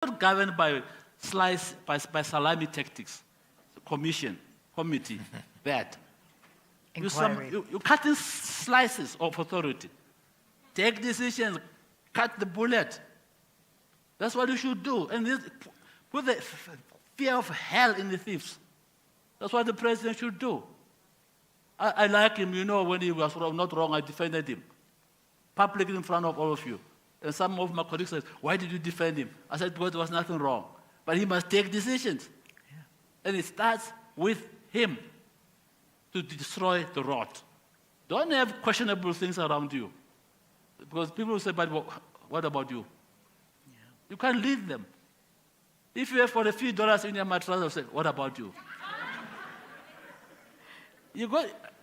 not governed by salami tactics, committee, bad. You're cutting slices of authority. Take decisions, cut the bullet. That's what you should do. And put the fear of hell in the thieves. That's what the president should do. I like him, when he was not wrong, I defended him. Publicly in front of all of you. And some of my colleagues said, why did you defend him? I said, because there was nothing wrong. But he must take decisions. Yeah. And it starts with him to destroy the rot. Don't have questionable things around you. Because people will say, but what about you? Yeah. You can't lead them. If you have for a few dollars in your mattress, they'll say, what about you?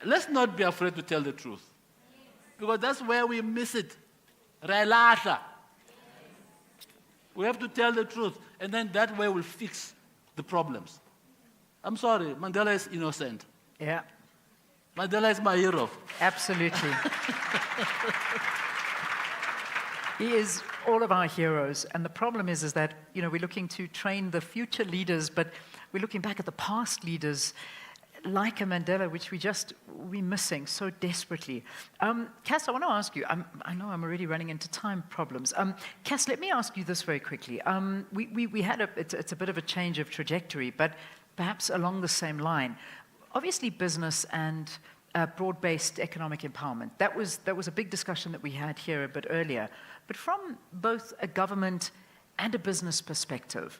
Let's not be afraid to tell the truth. Because that's where we miss it. Relata. We have to tell the truth, and then that way we'll fix the problems. I'm sorry, Mandela is innocent. Yeah. Mandela is my hero. Absolutely. He is all of our heroes, and the problem is that we're looking to train the future leaders, but we're looking back at the past leaders like a Mandela, which we're missing so desperately. Cass, I want to ask you, I know I'm already running into time problems. Cass, let me ask you this very quickly. We had it's a bit of a change of trajectory, but perhaps along the same line. Obviously, business and broad-based economic empowerment, that was a big discussion that we had here a bit earlier. But from both a government and a business perspective,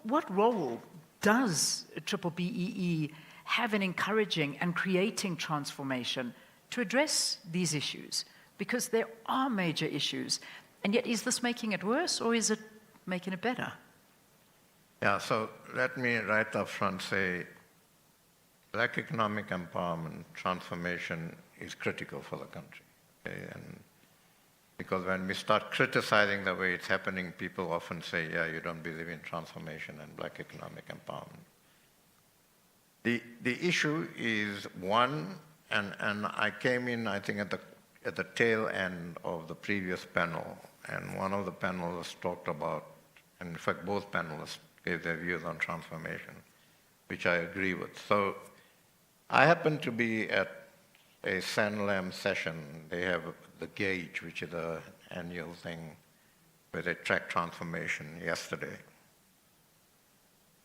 what role does BBBEE have in encouraging and creating transformation to address these issues? Because there are major issues. And yet, is this making it worse, or is it making it better? Yeah, so let me right up front say, Black economic empowerment transformation is critical for the country. Okay? And because when we start criticizing the way it's happening, people often say, yeah, you don't believe in transformation and Black economic empowerment. The issue is one, and I came in, I think, at the tail end of the previous panel, and one of the panelists talked about, and in fact both panelists gave their views on transformation, which I agree with. So I happened to be at a Sanlam session. They have the Gauge, which is an annual thing where they track transformation yesterday.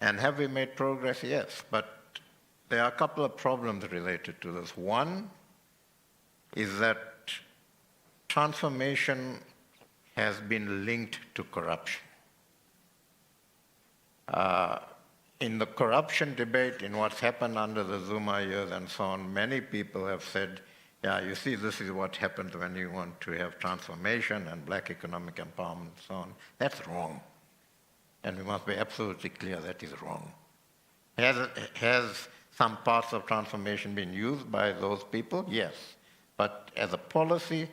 And have we made progress? Yes, but there are a couple of problems related to this. One is that transformation has been linked to corruption. In the corruption debate, in what's happened under the Zuma years and so on, many people have said, yeah, you see, this is what happens when you want to have transformation and Black economic empowerment and so on. That's wrong. And we must be absolutely clear that is wrong. Has some parts of transformation been used by those people? Yes. But as a policy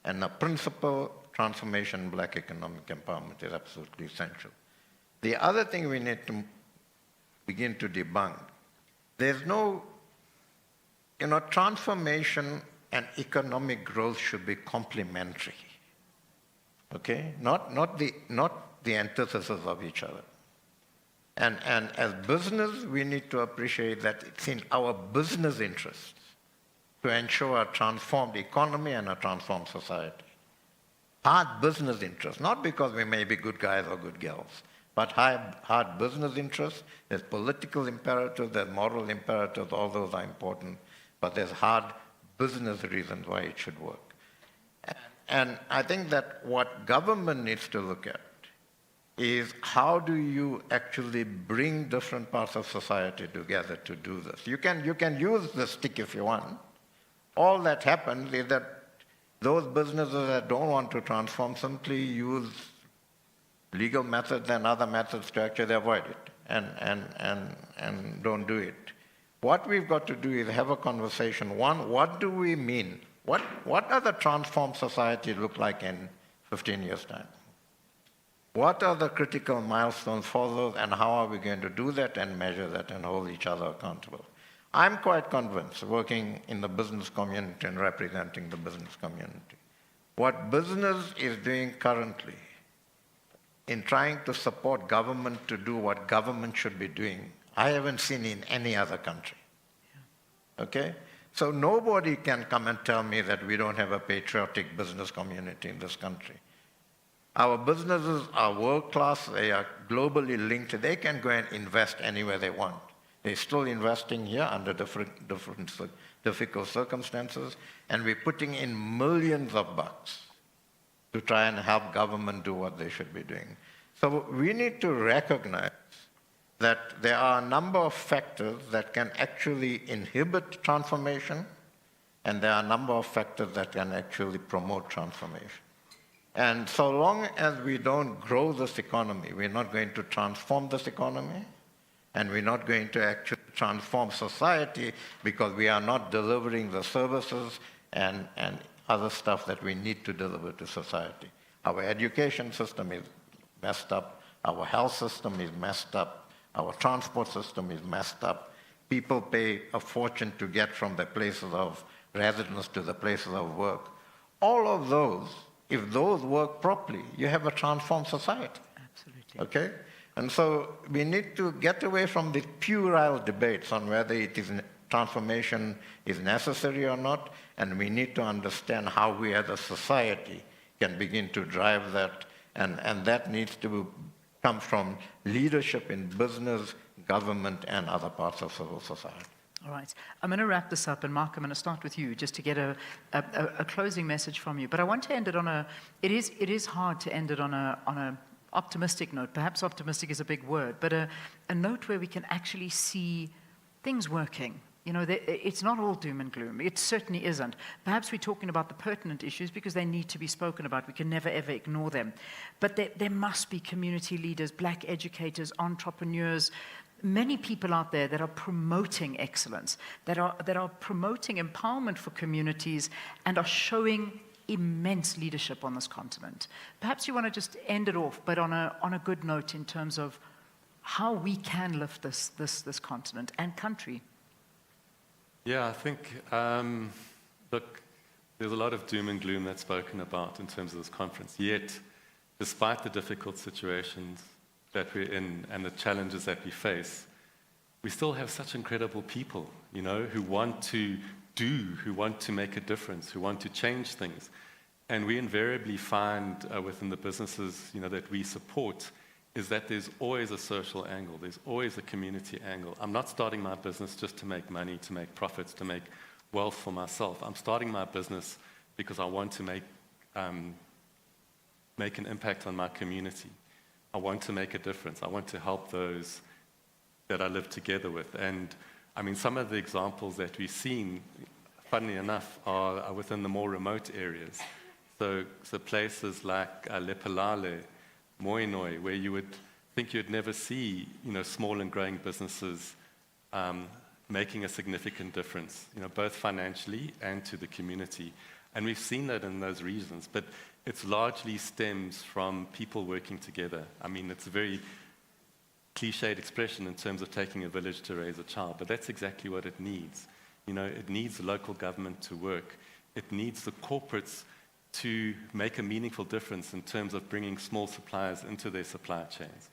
and a principle, transformation, Black economic empowerment is absolutely essential. The other thing we need to begin to debunk, there's no, transformation and economic growth should be complementary, okay? Not the antithesis of each other. And as business, we need to appreciate that it's in our business interests to ensure a transformed economy and a transformed society. Hard business interests, not because we may be good guys or good girls, but hard business interests. There's political imperatives, there's moral imperatives, all those are important, but there's hard business reasons why it should work. And I think that what government needs to look at is how do you actually bring different parts of society together to do this. You can use the stick if you want. All that happens is that those businesses that don't want to transform simply use legal methods and other methods to actually avoid it and don't do it. What we've got to do is have a conversation. One, what do we mean? What does a transformed society look like in 15 years' time? What are the critical milestones for those, and how are we going to do that and measure that and hold each other accountable? I'm quite convinced, working in the business community and representing the business community, what business is doing currently in trying to support government to do what government should be doing, I haven't seen in any other country. Okay? So nobody can come and tell me that we don't have a patriotic business community in this country. Our businesses are world-class, they are globally linked, they can go and invest anywhere they want. They're still investing here under difficult circumstances, and we're putting in millions of bucks to try and help government do what they should be doing. So we need to recognize that there are a number of factors that can actually inhibit transformation, and there are a number of factors that can actually promote transformation. And so long as we don't grow this economy, we're not going to transform this economy, and we're not going to actually transform society because we are not delivering the services and other stuff that we need to deliver to society. Our education system is messed up, our health system is messed up, our transport system is messed up. People pay a fortune to get from their places of residence to the places of work. All of those, if those work properly, you have a transformed society. Absolutely. Okay? And so we need to get away from the puerile debates on whether transformation is necessary or not, and we need to understand how we as a society can begin to drive that, and that needs to come from leadership in business, government, and other parts of civil society. All right. I'm going to wrap this up, and Mark, I'm going to start with you just to get a closing message from you. But I want to end it on it is hard to end it on a optimistic note. Perhaps optimistic is a big word, but a note where we can actually see things working. You know, it's not all doom and gloom. It certainly isn't. Perhaps we're talking about the pertinent issues because they need to be spoken about. We can never, ever ignore them. But there must be community leaders, black educators, entrepreneurs, many people out there that are promoting excellence, that are promoting empowerment for communities and are showing immense leadership on this continent. Perhaps you want to just end it off, but on a good note in terms of how we can lift this continent and country. Yeah, I think, look, there's a lot of doom and gloom that's spoken about in terms of this conference. Yet, despite the difficult situations that we're in and the challenges that we face, we still have such incredible people, you know, who want to make a difference, who want to change things. And we invariably find within the businesses, you know, that we support is that there's always a social angle, there's always a community angle. I'm not starting my business just to make money, to make profits, to make wealth for myself. I'm starting my business because I want to make an impact on my community. I want to make a difference. I want to help those that I live together with. And I mean, some of the examples that we've seen, funnily enough, are within the more remote areas. So places like Lepalale, Moinoi, where you would think you'd never see, you know, small and growing businesses making a significant difference, you know, both financially and to the community. And we've seen that in those regions, but it largely stems from people working together. I mean, it's a very cliched expression in terms of taking a village to raise a child, but that's exactly what it needs. You know, it needs local government to work. It needs the corporates to make a meaningful difference in terms of bringing small suppliers into their supply chains.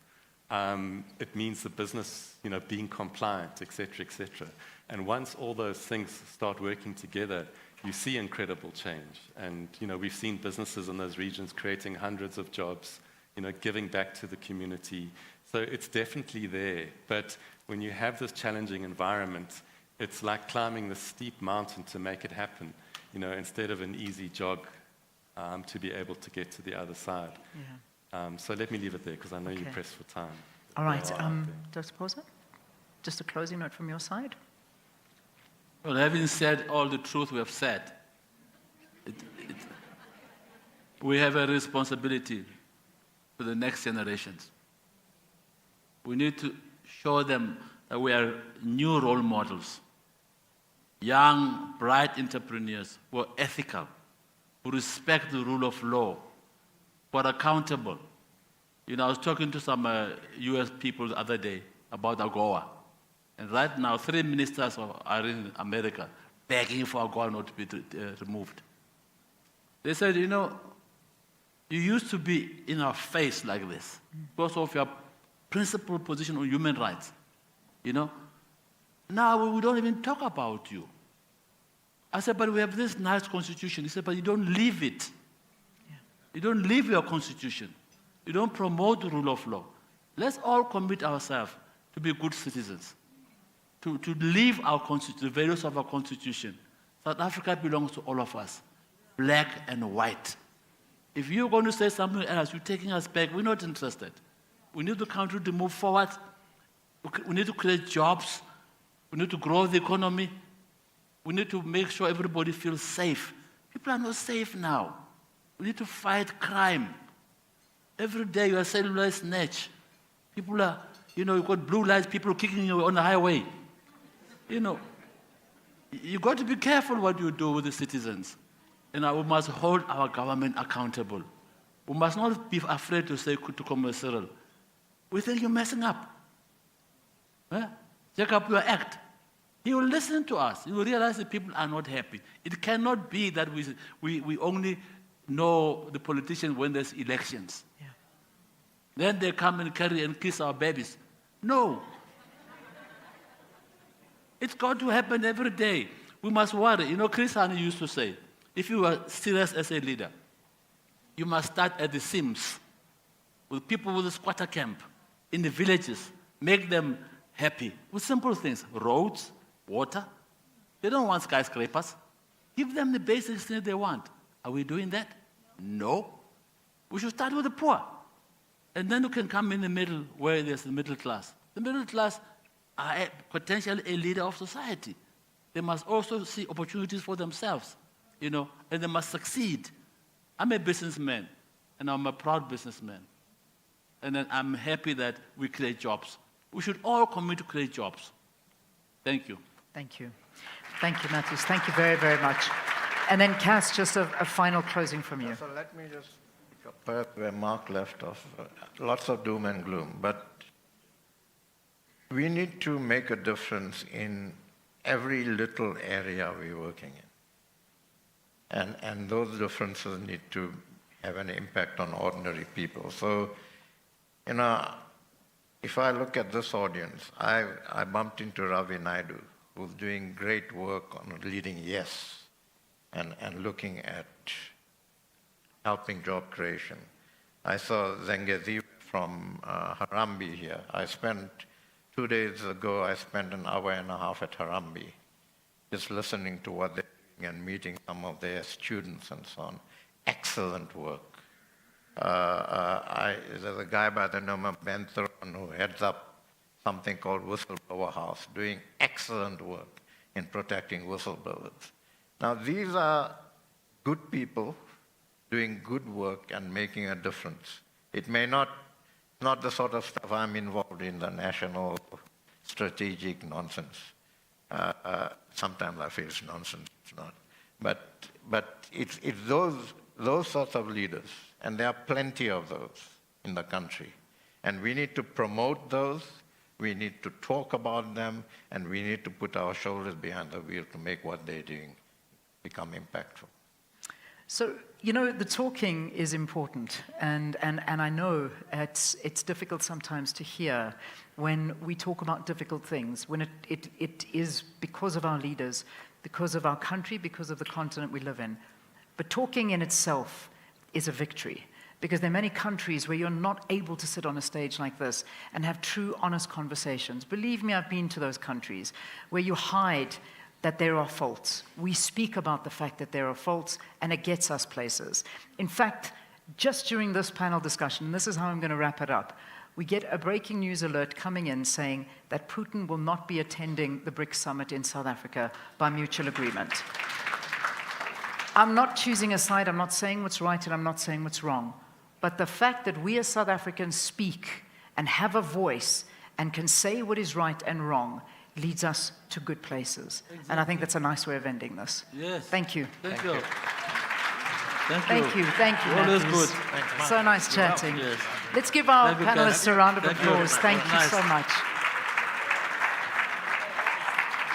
It means the business, you know, being compliant, et cetera, et cetera. And once all those things start working together, you see incredible change. And, you know, we've seen businesses in those regions creating hundreds of jobs, you know, giving back to the community. So it's definitely there. But when you have this challenging environment, it's like climbing the steep mountain to make it happen, you know, instead of an easy jog to be able to get to the other side. Yeah. So let me leave it there because I know you're pressed for time. All right. Dr. Posa, just a closing note from your side. Well, having said all the truth we have said, we have a responsibility to the next generations. We need to show them that we are new role models, young, bright entrepreneurs who are ethical, who respect the rule of law, who are accountable. You know, I was talking to some US people the other day about AGOA. And right now, 3 ministers are in America begging for AGOA not to be removed. They said, you know, You used to be in our face like this because of your principal position on human rights. You know? Now we don't even talk about you. I said, but we have this nice constitution. He said, but you don't live it. Yeah. You don't live your constitution. You don't promote the rule of law. Let's all commit ourselves to be good citizens, to live our constitution, the values of our constitution. South Africa belongs to all of us, black and white. If you're going to say something else, you're taking us back, we're not interested. We need the country to move forward. We need to create jobs. We need to grow the economy. We need to make sure everybody feels safe. People are not safe now. We need to fight crime. Every day you are cellular snatch. People are, you've got blue lights, people kicking you on the highway. You got to be careful what you do with the citizens. We must hold our government accountable. We must not be afraid to say to Comrade Cyril, we think you're messing up. Check up your act. He will listen to us. He will realize that people are not happy. It cannot be that we only know the politicians when there's elections. Yeah. Then they come and carry and kiss our babies. No. It's got to happen every day. We must worry. Chris Hani used to say, if you are serious as a leader, you must start at the seams with people with a squatter camp in the villages. Make them happy with simple things, roads, water. They don't want skyscrapers. Give them the basic things they want. Are we doing that? No. We should start with the poor. And then you can come in the middle where there's the middle class. The middle class are potentially a leader of society. They must also see opportunities for themselves, and they must succeed. I'm a businessman, and I'm a proud businessman. And then I'm happy that we create jobs. We should all commit to create jobs. Thank you. Thank you. Thank you, Matthews. Thank you very, very much. And then, Cass, just a final closing from you. So let me just pick up where Mark left off. Lots of doom and gloom, but we need to make a difference in every little area we're working in. And those differences need to have an impact on ordinary people. So, if I look at this audience, I bumped into Ravi Naidu, who's doing great work on leading Yes and looking at helping job creation. I saw Zengeziwe from Harambee here. 2 days ago, I spent an hour and a half at Harambee, just listening to what they're doing and meeting some of their students and so on. Excellent work. There's a guy by the name of Ben Thuron who heads up something called Whistleblower House, doing excellent work in protecting whistleblowers. Now, these are good people doing good work and making a difference. It may not the sort of stuff I'm involved in, the national strategic nonsense. Sometimes I feel it's nonsense, it's not. But it's those sorts of leaders, and there are plenty of those in the country. And we need to promote those, we need to talk about them, and we need to put our shoulders behind the wheel to make what they're doing become impactful. So, the talking is important, and I know it's difficult sometimes to hear when we talk about difficult things, when it is because of our leaders, because of our country, because of the continent we live in. But talking in itself is a victory, because there are many countries where you're not able to sit on a stage like this and have true, honest conversations. Believe me, I've been to those countries where you hide that there are faults. We speak about the fact that there are faults, and it gets us places. In fact, just during this panel discussion, and this is how I'm going to wrap it up, we get a breaking news alert coming in saying that Putin will not be attending the BRICS summit in South Africa by mutual agreement. I'm not choosing a side, I'm not saying what's right and I'm not saying what's wrong. But the fact that we as South Africans speak and have a voice and can say what is right and wrong leads us to good places. Exactly. And I think that's a nice way of ending this. Yes. Thank you. Thank you. Thank you. Always Matthews. good. So nice chatting. Yes. Let's give our Thank you, panelists Cass. a round of Thank you. applause. Thank you Nice. so much.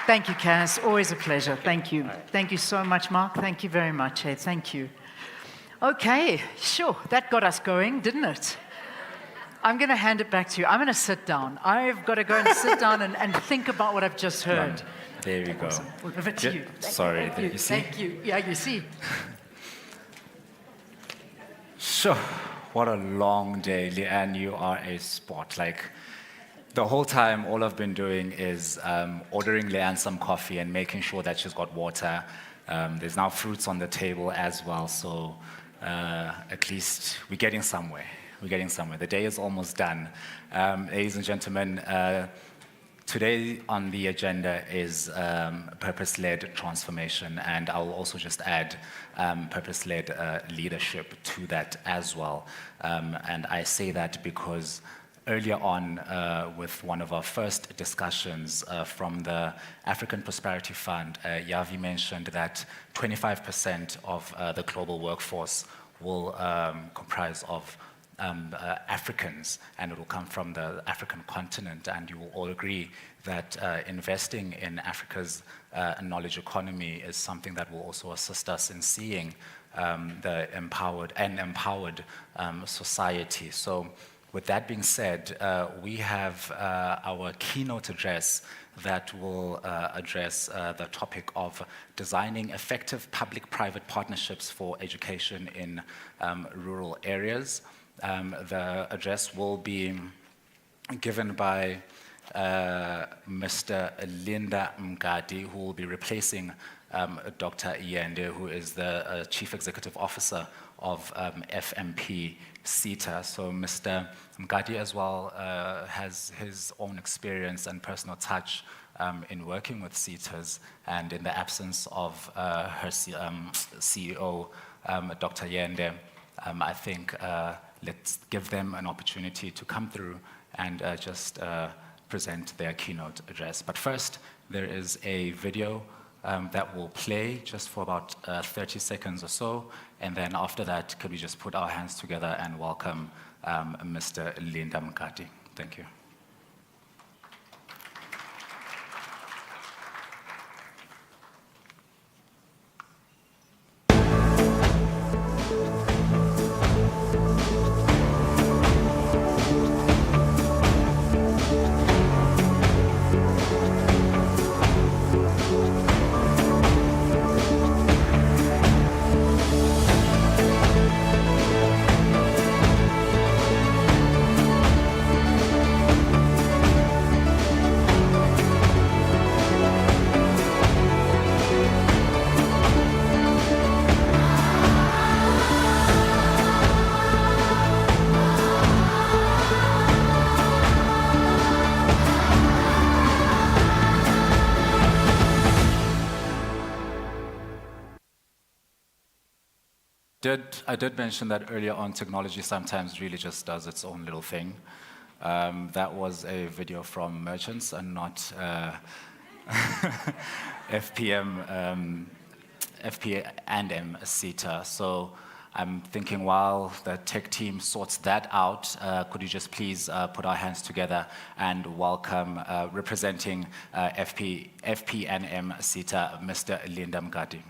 Thank you, Cass. Always a pleasure. Thank you. Thank you so much, Mark. Thank you very much. Hey, thank you. Okay, sure. That got us going, didn't it? I'm going to hand it back to you. I'm going to sit down. I've got to go and sit down and think about what I've just heard. There we go. Awesome. We'll give it to you. Sorry, Thank you. you see? Thank you. Yeah, you see. Sure, what a long day, Leanne. You are a sport. Like, the whole time, all I've been doing is ordering Leanne some coffee and making sure that she's got water. There's now fruits on the table as well, so at least we're getting somewhere. We're getting somewhere. The day is almost done. Ladies and gentlemen, today on the agenda is purpose-led transformation, and I'll also just add purpose-led leadership to that as well. And I say that because earlier on, with one of our first discussions from the African Prosperity Fund, Yavi mentioned that 25% of the global workforce will comprise of Africans, and it will come from the African continent. And you will all agree that investing in Africa's knowledge economy is something that will also assist us in seeing the empowered society. So with that being said, we have our keynote address that will address the topic of designing effective public-private partnerships for education in rural areas. The address will be given by Mr. Linda Mngadi, who will be replacing Dr. Yende, who is the Chief Executive Officer of FMP CETA. So Mr. Mngadi as well has his own experience and personal touch in working with CETAs, and in the absence of her CEO, Dr. Yende, I think let's give them an opportunity to come through and just present their keynote address. But first, there is a video that will play just for about 30 seconds or so, and then after that, could we just put our hands together and welcome Mr. Linda Mngadi. Thank you. I did mention that earlier on, technology sometimes really just does its own little thing. That was a video from Merchants and not FP&M CETA. So I'm thinking while the tech team sorts that out, could you just please put our hands together and welcome representing FP&M CETA, Mr. Linda Mngadi.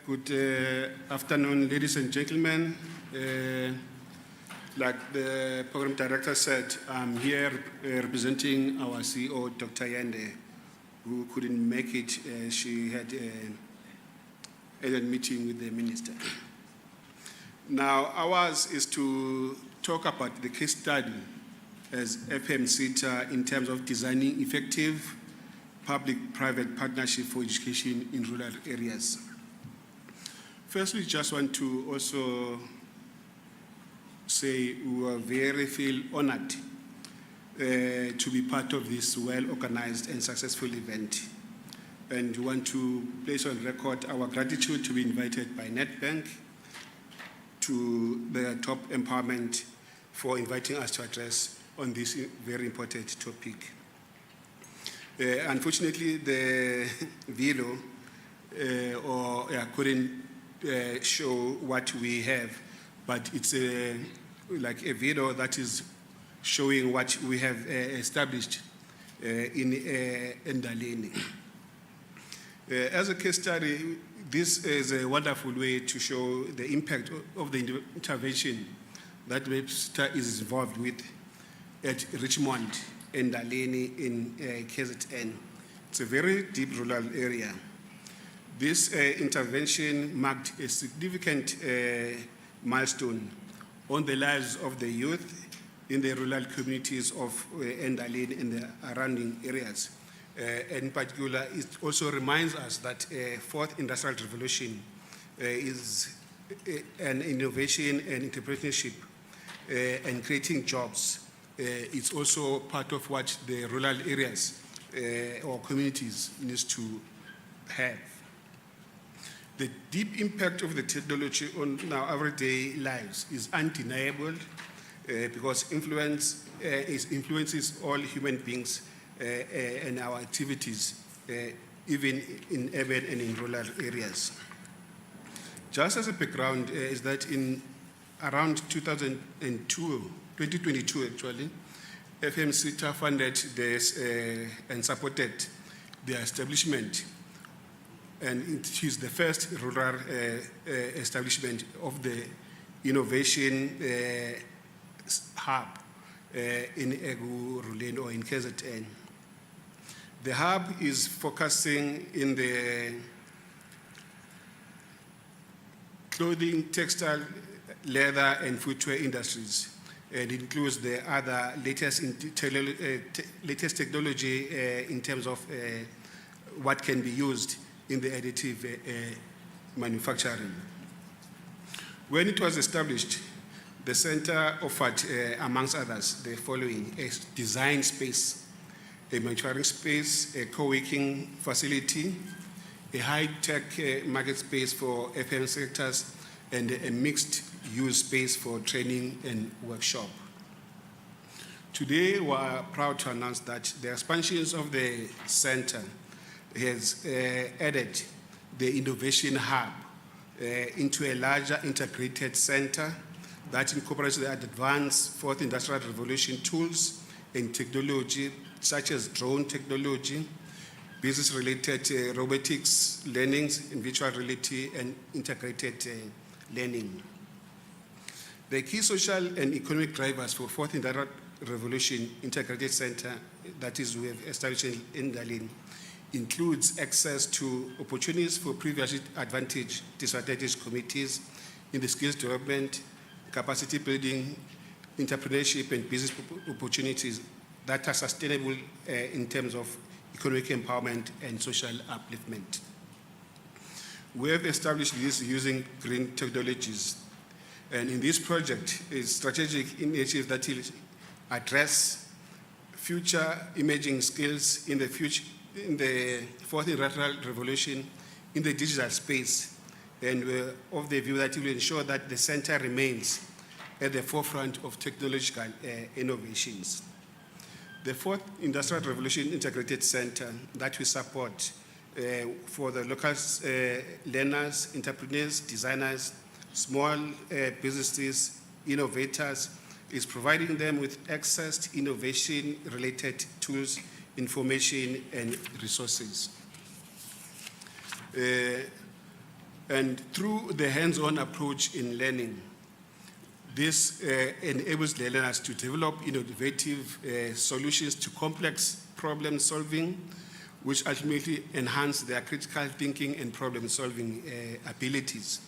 Good afternoon, ladies and gentlemen. Like the program director said, I'm here representing our CEO, Dr. Yende, who couldn't make it. She had a meeting with the minister. Now, ours is to talk about the case study as FM CETA in terms of designing effective public-private partnership for education in rural areas. Firstly, just want to also say we are very feel honored to be part of this well-organized and successful event. And we want to place on record our gratitude to be invited by Nedbank to the top empowerment for inviting us to address on this very important topic. Unfortunately, the video couldn't show what we have, but it's like a video that is showing what we have established in Ndaleni. As a case study, this is a wonderful way to show the impact of the intervention that Webster is involved with at Richmond and Ndaleni in KZN. It's a very deep rural area. This intervention marked a significant milestone on the lives of the youth in the rural communities of Ndaleni and the surrounding areas. In particular, it also reminds us that fourth industrial revolution is an innovation and entrepreneurship and creating jobs. It's also part of what the rural areas or communities needs to have. The deep impact of the technology on our everyday lives is undeniable because influences all human beings and our activities, even in urban and in rural areas. Just as a background, is that in around 2022 actually, FMCTA funded this and supported the establishment, and it is the first rural establishment of the innovation hub in Egu Ruleni or in KZN. The hub is focusing in the clothing, textile, leather, and footwear industries, and includes the other latest technology in terms of what can be used in the additive manufacturing. When it was established, the center offered, amongst others, the following: a design space, a manufacturing space, a co-working facility, a high-tech market space for FM sectors, and a mixed-use space for training and workshop. Today, we are proud to announce that the expansions of the center has added the innovation hub into a larger integrated center that incorporates the advanced fourth industrial revolution tools and technology such as drone technology, business-related robotics learnings in virtual reality, and integrated learning. The key social and economic drivers for fourth industrial revolution integrated center that is we have established in Ndaleni includes access to opportunities for previously advantaged disadvantaged communities in the skills development, capacity building, entrepreneurship, and business opportunities that are sustainable in terms of economic empowerment and social upliftment. We have established this using green technologies, and in this project is strategic initiatives that will address future emerging skills in the fourth industrial revolution in the digital space, and we're of the view that it will ensure that the center remains at the forefront of technological innovations. The fourth industrial revolution integrated center that we support for the local learners, entrepreneurs, designers, small businesses, innovators, is providing them with access to innovation-related tools, information, and resources. And through the hands-on approach in learning, this enables the learners to develop innovative solutions to complex problem solving, which ultimately enhance their critical thinking and problem solving abilities.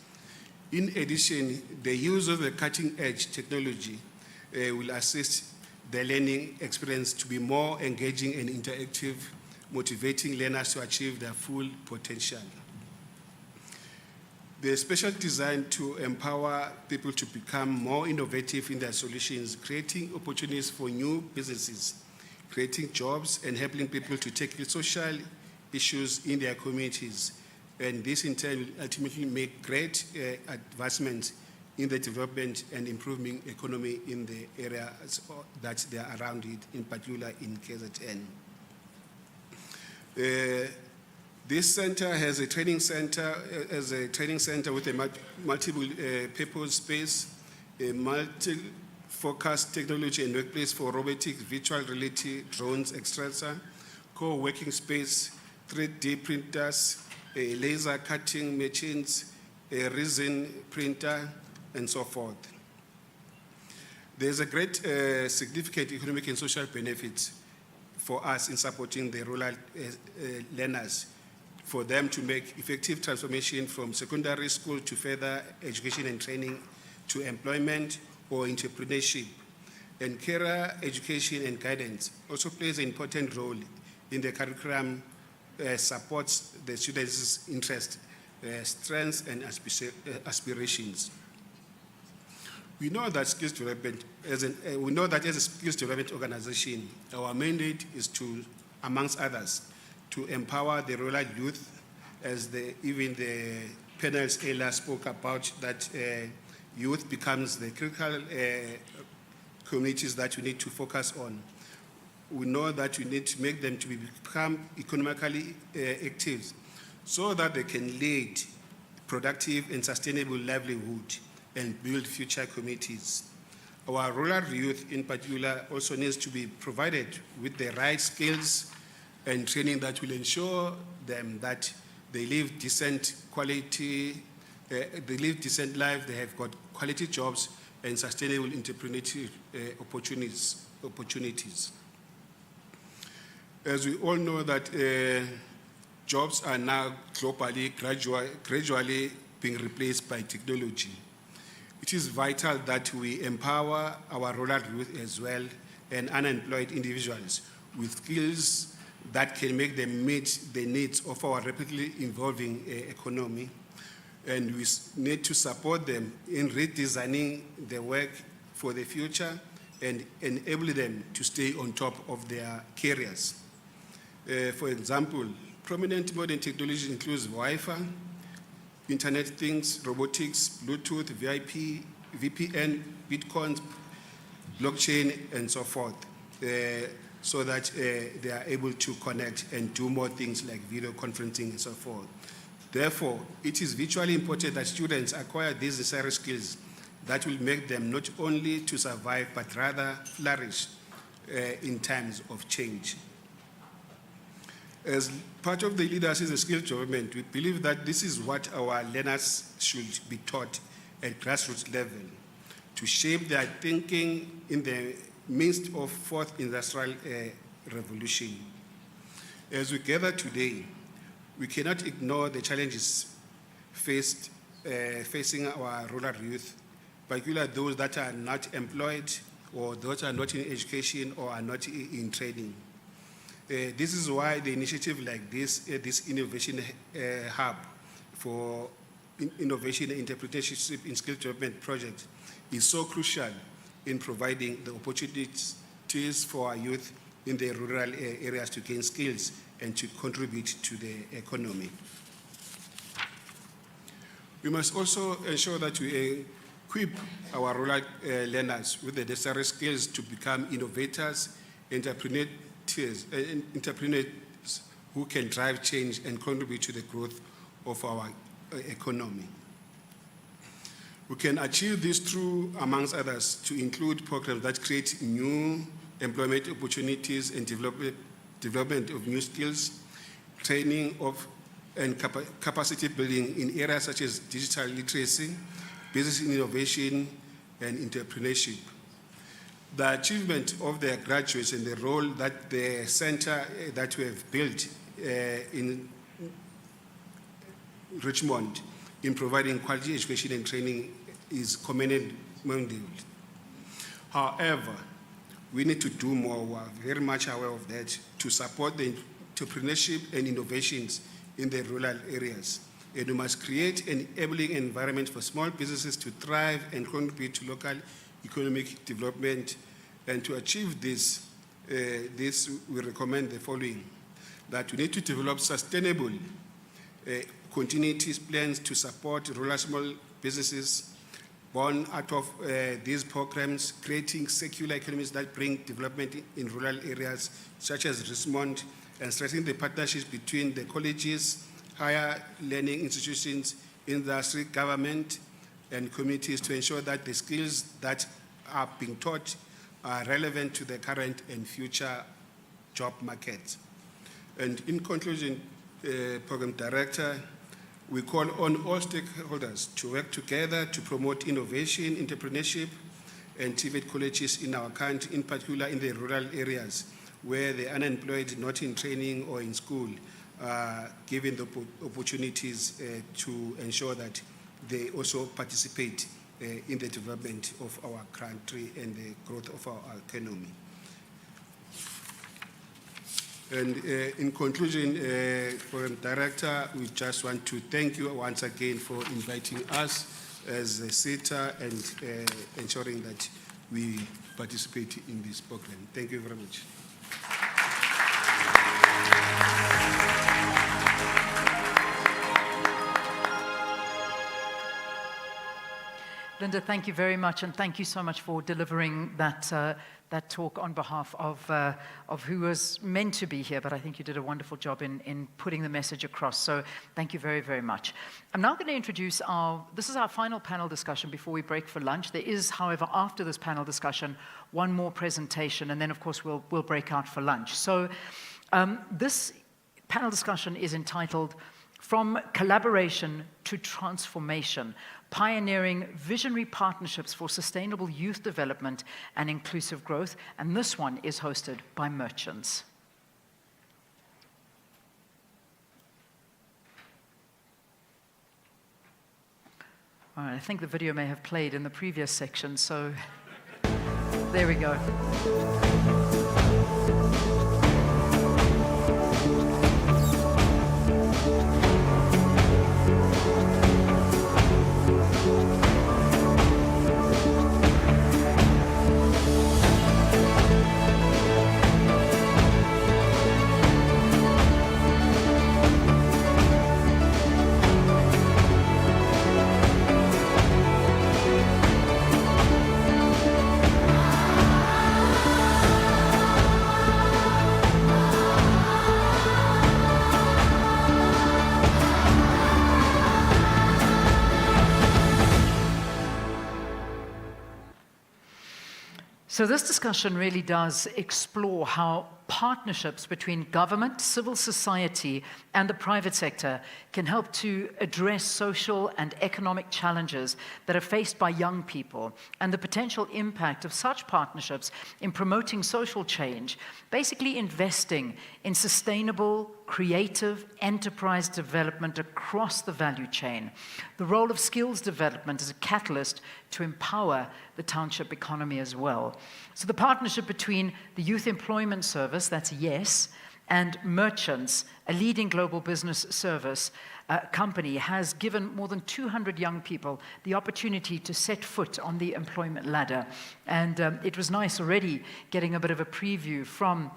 In addition, the use of the cutting-edge technology will assist the learning experience to be more engaging and interactive, motivating learners to achieve their full potential. The special design to empower people to become more innovative in their solutions, creating opportunities for new businesses, creating jobs, and helping people to tackle social issues in their communities. And this in turn will ultimately make great advancements in the development and improving economy in the areas that they are around it, in particular in KZN. This center has a training center, with a multiple purpose space, a multi-focus technology and workplace for robotics, virtual reality, drones, etc., co-working space, 3D printers, laser cutting machines, a resin printer, and so forth. There's a great significant economic and social benefits for us in supporting the rural learners, for them to make effective transformation from secondary school to further education and training to employment or entrepreneurship. And career education and guidance also plays an important role in the curriculum, supports the students' interest, strengths, and aspirations. We know that skills development, as a skills development organization, our mandate is to, amongst others, to empower the rural youth, as even the panels earlier spoke about, that youth becomes the critical communities that we need to focus on. We know that we need to make them to become economically active so that they can lead productive and sustainable livelihood and build future communities. Our rural youth in particular also needs to be provided with the right skills and training that will ensure them that they live decent quality, they live decent life, they have got quality jobs and sustainable entrepreneurship opportunities. As we all know that jobs are now globally, gradually being replaced by technology. It is vital that we empower our rural youth as well and unemployed individuals with skills that can make them meet the needs of our rapidly evolving economy. And we need to support them in redesigning the work for the future and enable them to stay on top of their careers. For example, prominent modern technology includes Wi-Fi, Internet things, robotics, Bluetooth, VIP, VPN, Bitcoin, blockchain, and so forth, so that they are able to connect and do more things like video conferencing and so forth. Therefore, it is vitally important that students acquire these necessary skills that will make them not only to survive, but rather flourish in times of change. As part of the leadership and skills development, we believe that this is what our learners should be taught at grassroots level to shape their thinking in the midst of fourth industrial revolution. As we gather today, we cannot ignore the challenges facing our rural youth, particularly those that are not employed or those that are not in education or are not in training. This is why the initiative like this innovation hub for innovation and entrepreneurship in skill development project is so crucial in providing the opportunities for our youth in the rural areas to gain skills and to contribute to the economy. We must also ensure that we equip our rural learners with the necessary skills to become innovators, entrepreneurs who can drive change and contribute to the growth of our economy. We can achieve this through, amongst others, to include programs that create new employment opportunities and development of new skills, training of and capacity building in areas such as digital literacy, business innovation, and entrepreneurship. The achievement of their graduates and the role that the center that we have built in Richmond in providing quality education and training is commendable. However, we need to do more. We are very much aware of that to support the entrepreneurship and innovations in the rural areas. And we must create an enabling environment for small businesses to thrive and contribute to local economic development. And to achieve this, we recommend the following: that we need to develop sustainable continuity plans to support rural small businesses born out of these programs, creating circular economies that bring development in rural areas such as Richmond and strengthening the partnerships between the colleges, higher learning institutions, industry, government, and communities to ensure that the skills that are being taught are relevant to the current and future job markets. And in conclusion, Program Director, we call on all stakeholders to work together to promote innovation, entrepreneurship, and TVET colleges in our country, in particular in the rural areas where the unemployed, not in training or in school, are given the opportunities to ensure that they also participate in the development of our country and the growth of our economy. And in conclusion, Program Director, we just want to thank you once again for inviting us as a sitter and ensuring that we participate in this program. Thank you very much. Linda, thank you very much, and thank you so much for delivering that talk on behalf of who was meant to be here, but I think you did a wonderful job in putting the message across, so thank you very, very much. I'm now going to introduce this is our final panel discussion before we break for lunch. There is, however, after this panel discussion, one more presentation, and then, of course, we'll break out for lunch. So this panel discussion is entitled From Collaboration to Transformation, Pioneering Visionary Partnerships for Sustainable Youth Development and Inclusive Growth, and this one is hosted by Merchants. All right, I think the video may have played in the previous section, so there we go. So this discussion really does explore how partnerships between government, civil society, and the private sector can help to address social and economic challenges that are faced by young people, and the potential impact of such partnerships in promoting social change, basically investing in sustainable, creative enterprise development across the value chain. The role of skills development as a catalyst to empower the township economy as well. So the partnership between the Youth Employment Service, that's YES, and Merchants, a leading global business service company, has given more than 200 young people the opportunity to set foot on the employment ladder. And it was nice already getting a bit of a preview from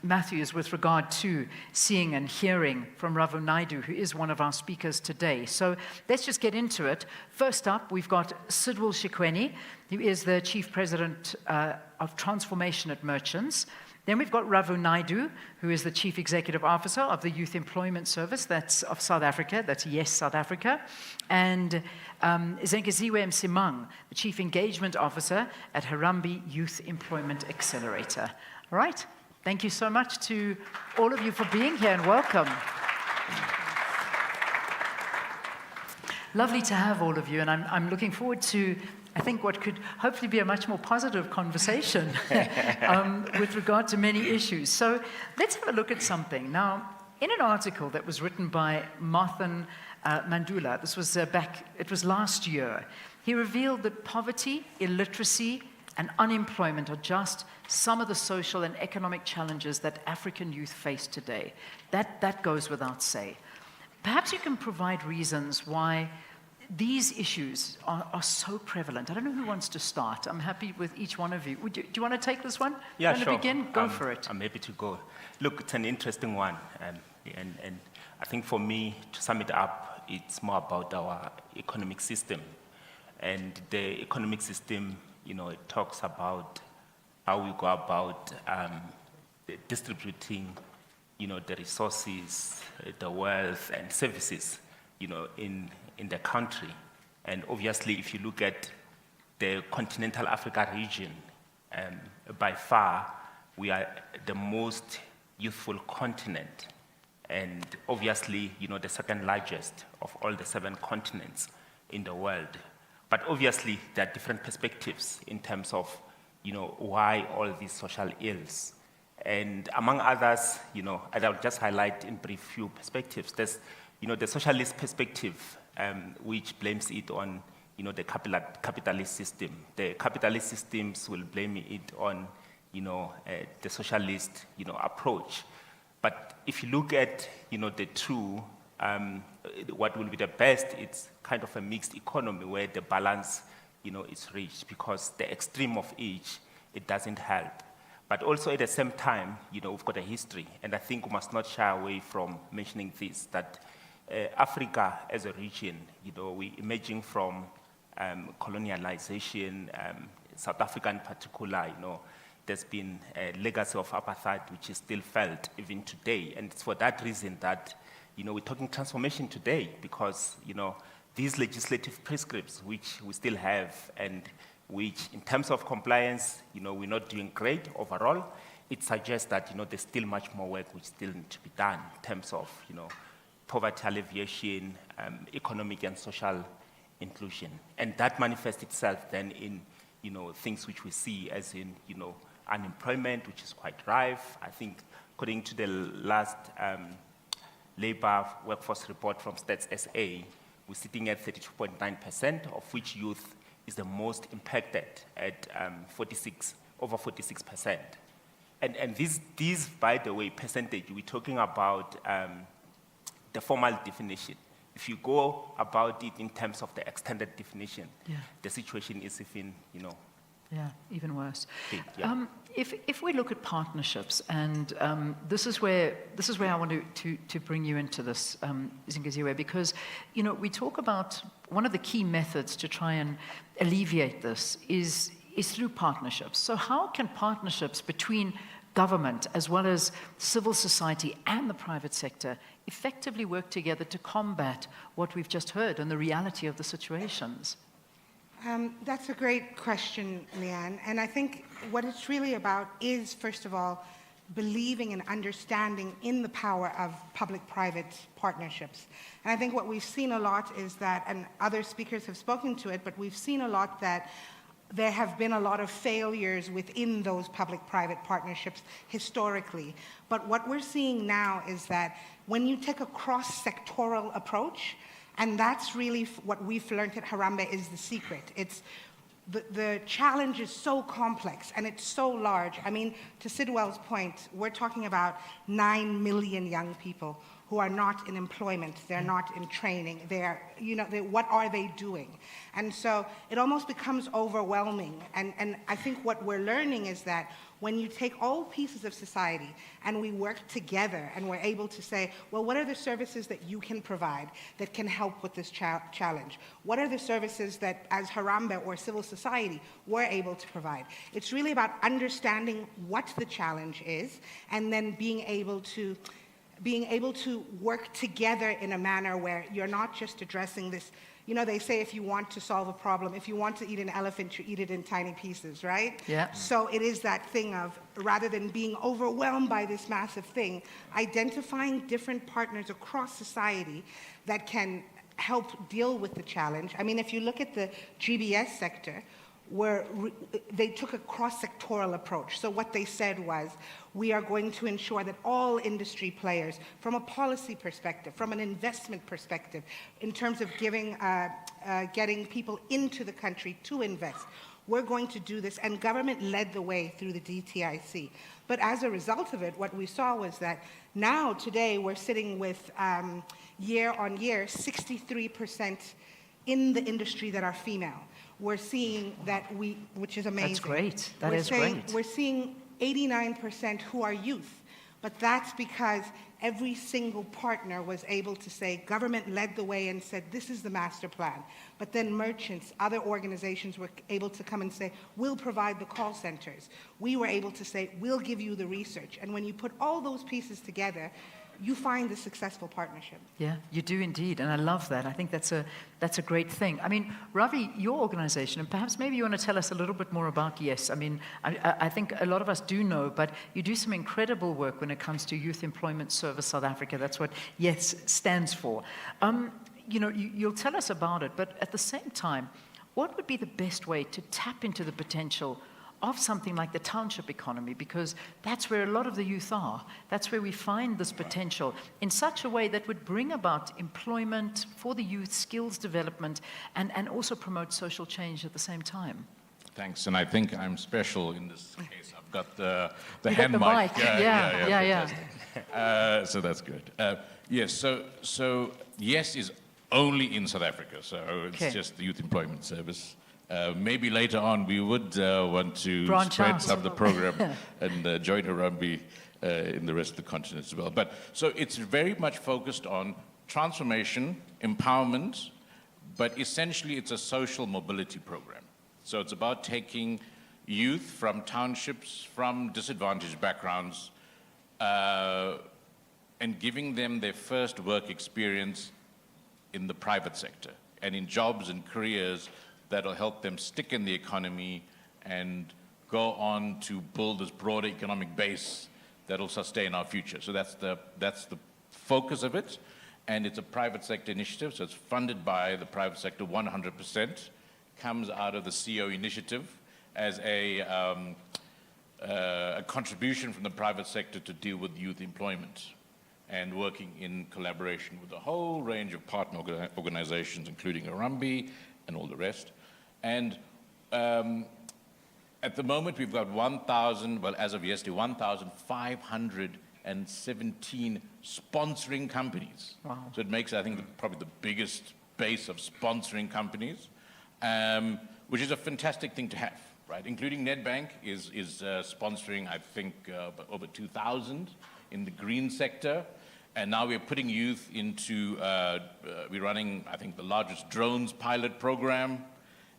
Matthews with regard to seeing and hearing from Ravu Naidu, who is one of our speakers today. So let's just get into it. First up, we've got Sidwal Shikweni, who is the Chief President of Transformation at Merchants. Then we've got Ravu Naidu, who is the Chief Executive Officer of the Youth Employment Service, that's of South Africa, that's YES South Africa. And Zenkeziwe Msimang, the Chief Engagement Officer at Harambee Youth Employment Accelerator. All right, thank you so much to all of you for being here, and welcome. Lovely to have all of you, and I'm looking forward to, I think, what could hopefully be a much more positive conversation with regard to many issues. So let's have a look at something. Now, in an article that was written by Marthan Mandula, this was it was last year, he revealed that poverty, illiteracy, and unemployment are just some of the social and economic challenges that African youth face today. That goes without say. Perhaps you can provide reasons why these issues are so prevalent. I don't know who wants to start. I'm happy with each one of you. Do you want to take this one? Yeah, sure. Begin? Go for it. I'm happy to go. Look, it's an interesting one. And I think for me, to sum it up, it's more about our economic system. And the economic system, it talks about how we go about distributing, the resources, the wealth and services, in the country. And obviously, if you look at the continental Africa region, by far, we are the most youthful continent. And obviously, the second largest of all the 7 continents in the world. But obviously, there are different perspectives in terms of, why all these social ills. And among others, I'll just highlight in brief few perspectives. There's, the socialist perspective, which blames it on, the capitalist system. The capitalist systems will blame it on, the socialist, approach. But if you look at, the two, what will be the best, it's kind of a mixed economy where the balance, is reached, because the extreme of each, it doesn't help. But also at the same time, we've got a history, and I think we must not shy away from mentioning this, that Africa as a region, we're emerging from colonialization, South Africa in particular, there's been a legacy of apartheid which is still felt even today. And it's for that reason that, we're talking transformation today, because, these legislative prescripts which we still have, and which in terms of compliance, we're not doing great overall, it suggests that, there's still much more work which still needs to be done in terms of, poverty alleviation, economic and social inclusion. And that manifests itself then in, things which we see as in, unemployment, which is quite rife. I think according to the last labor workforce report from Stats SA, we're sitting at 32.9%, of which youth is the most impacted at over 46%. And these, by the way, percentage, we're talking about the formal definition. If you go about it in terms of the extended definition, the situation is even, Yeah, even worse. Yeah. If we look at partnerships, and this is where I want to bring you into this, Zingaziwe, because we talk about one of the key methods to try and alleviate this is through partnerships. So how can partnerships between government as well as civil society and the private sector effectively work together to combat what we've just heard and the reality of the situations? That's a great question, Leanne. And I think what it's really about is, first of all, believing and understanding in the power of public-private partnerships. And I think what we've seen a lot is that, and other speakers have spoken to it, but we've seen a lot that there have been a lot of failures within those public-private partnerships historically. But what we're seeing now is that when you take a cross-sectoral approach, and that's really what we've learned at Harambee is the secret. It's the challenge is so complex and it's so large. I mean, to Sidwell's point, we're talking about 9 million young people who are not in employment, they're not in training, what are they doing? And so it almost becomes overwhelming. And I think what we're learning is that when you take all pieces of society and we work together and we're able to say, well, what are the services that you can provide that can help with this challenge? What are the services that as Harambee or civil society we're able to provide? It's really about understanding what the challenge is and then being able to work together in a manner where you're not just addressing this. They say if you want to solve a problem, if you want to eat an elephant, you eat it in tiny pieces, right? Yeah. So it is that thing of, rather than being overwhelmed by this massive thing, identifying different partners across society that can help deal with the challenge. I mean, if you look at the GBS sector, where they took a cross-sectoral approach. So what they said was, we are going to ensure that all industry players, from a policy perspective, from an investment perspective, in terms of getting people into the country to invest, we're going to do this, and government led the way through the DTIC. But as a result of it, what we saw was that now, today, we're sitting with, year on year, 63% in the industry that are female. We're seeing that which is amazing. That's great. We're seeing 89% who are youth. But that's because every single partner was able to say, government led the way and said, this is the master plan. But then merchants, other organizations were able to come and say, we'll provide the call centers. We were able to say, we'll give you the research. And when you put all those pieces together, you find a successful partnership. Yeah, you do indeed, and I love that. I think that's a great thing. I mean, Ravi, your organization, and perhaps maybe you want to tell us a little bit more about YES. I mean, I think a lot of us do know, but you do some incredible work when it comes to Youth Employment Service South Africa. That's what YES stands for. You know, you'll tell us about it, but at the same time, what would be the best way to tap into the potential of something like the township economy, because that's where a lot of the youth are. That's where we find this potential in such a way that would bring about employment for the youth, skills development, and also promote social change at the same time. Thanks, and I think I'm special in this case. I've got the You hand got the mic. Yeah. fantastic. So that's good. Yes, so YES is only in South Africa, so it's Okay. just the Youth Employment Service. Maybe later on we would want to Branch spread out. some of the program and join Harambee in the rest of the continent as well. But so it's very much focused on transformation, empowerment, but essentially it's a social mobility program. So it's about taking youth from townships, from disadvantaged backgrounds, and giving them their first work experience in the private sector and in jobs and careers that'll help them stick in the economy and go on to build this broader economic base that'll sustain our future. So that's the focus of it, and it's a private sector initiative, so it's funded by the private sector 100%, comes out of the CEO initiative as a contribution from the private sector to deal with youth employment and working in collaboration with a whole range of partner organizations, including Harambee and all the rest. And at the moment, we've got 1,000, well, as of yesterday, 1,517 sponsoring companies. Wow. So it makes, I think, probably the biggest base of sponsoring companies, which is a fantastic thing to have, right? Including Nedbank is sponsoring, I think, over 2,000 in the green sector. And now we're putting youth into, we're running, I think, the largest drones pilot program.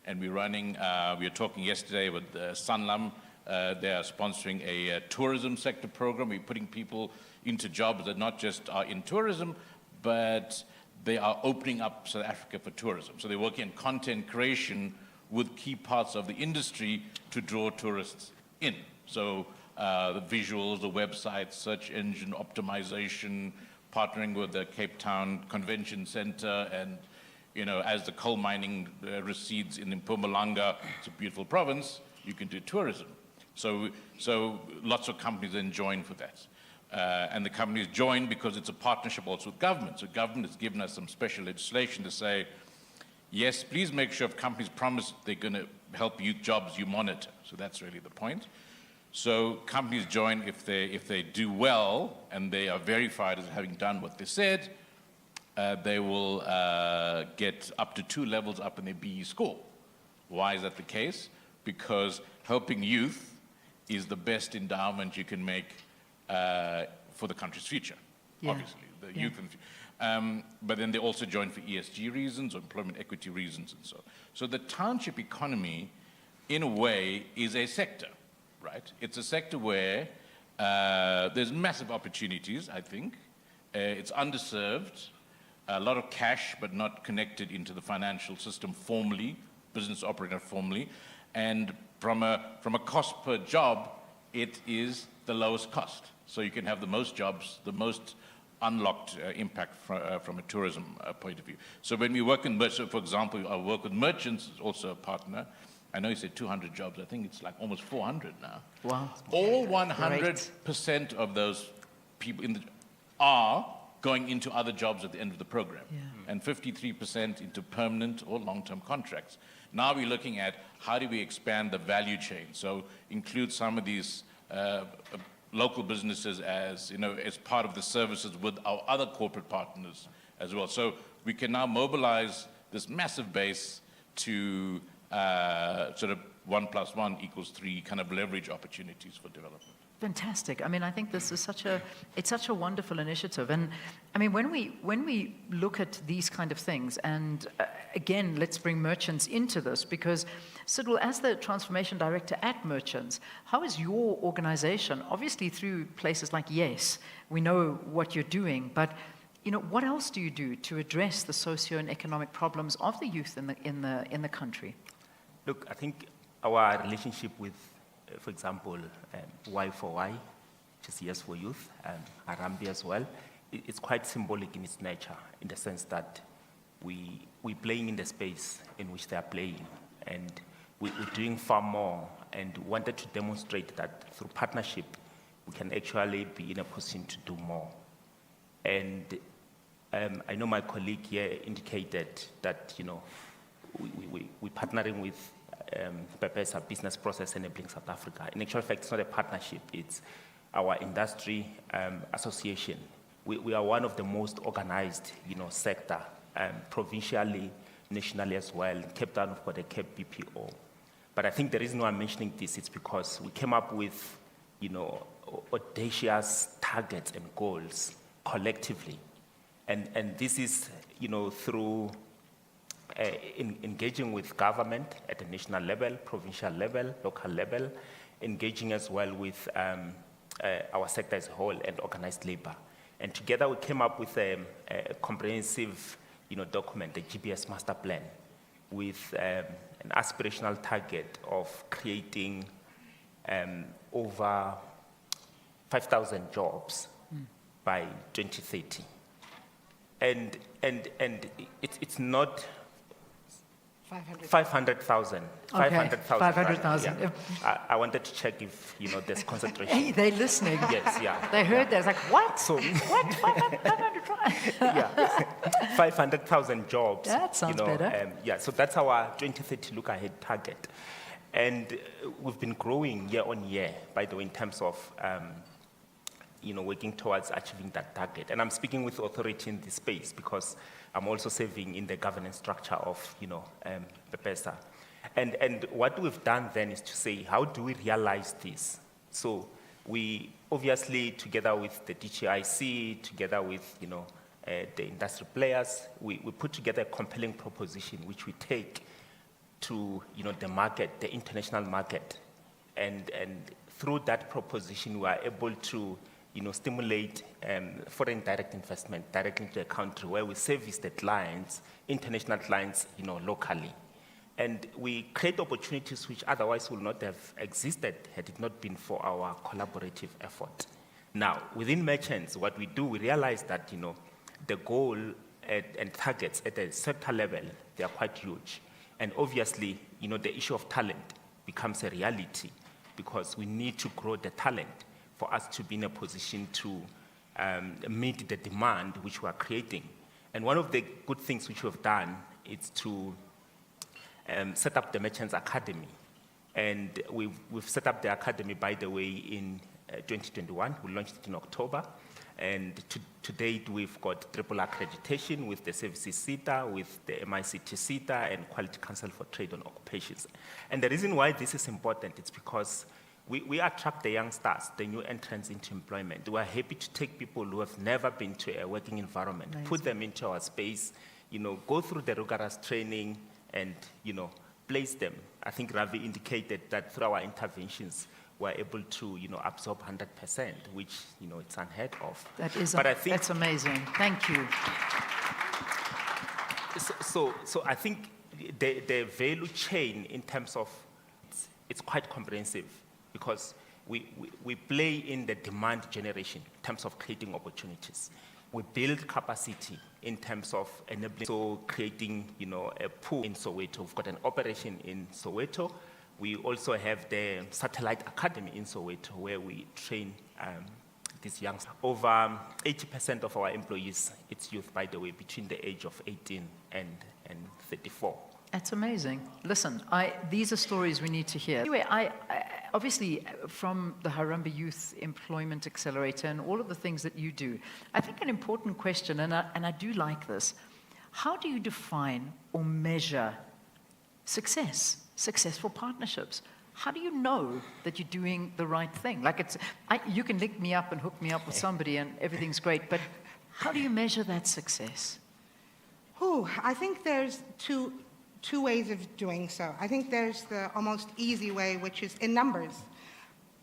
And we're running, we were talking yesterday with Sanlam, they are sponsoring a tourism sector program. We're putting people into jobs that not just are in tourism, but they are opening up South Africa for tourism. So they're working on content creation with key parts of the industry to draw tourists in. So the visuals, the websites, search engine optimization, partnering with the Cape Town Convention Center, and you know, as the coal mining recedes in Mpumalanga, it's a beautiful province, you can do tourism. So lots of companies then join for that. And the companies join because it's a partnership also with government. So government has given us some special legislation to say, yes, please make sure if companies promise they're going to help youth jobs, you monitor. So that's really the point. So companies join if they do well and they are verified as having done what they said, they will get up to 2 levels up in their BE score. Why is that the case? Because helping youth is the best endowment you can make for the country's future, obviously, the youth and but then they also join for ESG reasons or employment equity reasons and so on. So the township economy, in a way, is a sector, right? It's a sector where there's massive opportunities, I think. It's underserved, a lot of cash, but not connected into the financial system formally, business operator formally. And from a cost per job, it is the lowest cost. So you can have the most jobs, the most unlocked impact from a tourism point of view. So when we work in, so for example, I work with merchants, also a partner. I know you said 200 jobs. I think it's like almost 400 now. Wow. All 100% of those people are going into other jobs at the end of the program, and 53% into permanent or long-term contracts. Now we're looking at how do we expand the value chain, so include some of these local businesses as, you know, as part of the services with our other corporate partners as well. So we can now mobilize this massive base to sort of 1 + 1 = 3 kind of leverage opportunities for development. Fantastic. I mean, I think this is such a wonderful initiative. And I mean, when we look at these kind of things, and again, let's bring merchants into this, because Sidwell, as the transformation director at Merchants, how is your organization, obviously through places like Yes, we know what you're doing, but you know, what else do you do to address the socio and economic problems of the youth in the country? Look, I think our relationship with, for example, Y4Y, which is Yes for Youth, and Harambee as well, it's quite symbolic in its nature, in the sense that we're playing in the space in which they are playing, and we're doing far more, and wanted to demonstrate that through partnership, we can actually be in a position to do more. And I know my colleague here indicated that, you know, we're partnering with Pepesa, Business Process Enabling South Africa. In actual fact, it's not a partnership, it's our industry association. We are one of the most organized, you know, sector, provincially, nationally as well. In Cape Town, we've got a Cape BPO. But I think the reason why I'm mentioning this is because we came up with, you know, audacious targets and goals collectively. And this is, you know, through engaging with government at the national level, provincial level, local level, engaging as well with our sector as a whole and organized labor. And together we came up with a comprehensive, you know, document, the GBS Master Plan, with an aspirational target of creating over 5,000 jobs by 2030. And it's not 500,000. Okay, 500,000. 500,000. Yeah. I wanted to check if, you know, there's concentration. Hey, they're listening. Yes, yeah. They heard that. It's like, what? So, What? 500? yeah, 500,000 jobs. That sounds better. Yeah, so that's our 2030 look ahead target. And we've been growing year on year, by the way, in terms of, you know, working towards achieving that target. And I'm speaking with authority in this space because I'm also serving in the governance structure of, you know, Pepesa. And what we've done then is to say, how do we realize this? So we obviously, together with the DGIC, together with, you know, the industry players, we put together a compelling proposition which we take to, you know, the market, the international market. And through that proposition, we are able to, you know, stimulate foreign direct investment directly into the country, where we service the clients, international clients, you know, locally. And we create opportunities which otherwise would not have existed had it not been for our collaborative effort. Now, within Merchants, what we do, we realize that, you know, the goal and targets at the sector level, they are quite huge. And obviously, you know, the issue of talent becomes a reality because we need to grow the talent for us to be in a position to meet the demand which we are creating. And one of the good things which we've done is to set up the Merchants Academy. And we've set up the academy, by the way, in 2021. We launched it in October. And to date, we've got triple accreditation with the Services SETA, with the MICT SETA, and Quality Council for Trade and Occupations. And the reason why this is important is because we attract the youngsters, the new entrants into employment. We are happy to take people who have never been to a working environment, Amazing. Put them into our space, you know, go through the rigorous training and, you know, place them. I think Ravi indicated that through our interventions, we're able to, you know, absorb 100%, which, you know, it's unheard of. That is, but I think, that's amazing. Thank you. So I think the value chain in terms of, it's quite comprehensive because we play in the demand generation in terms of creating opportunities. We build capacity in terms of enabling, so creating, you know, a pool in Soweto. We've got an operation in Soweto. We also have the Satellite Academy in Soweto, where we train these youngsters. Over 80% of our employees, it's youth, by the way, between the age of 18 and 34. That's amazing. Listen, these are stories we need to hear. Anyway, I obviously, from the Harambee Youth Employment Accelerator and all of the things that you do, I think an important question, and I do like this, how do you define or measure success? successful partnerships. How do you know that you're doing the right thing? Like you can link me up and hook me up with somebody and everything's great, but how do you measure that success? I think there's two ways of doing so. I think there's the almost easy way, which is in numbers.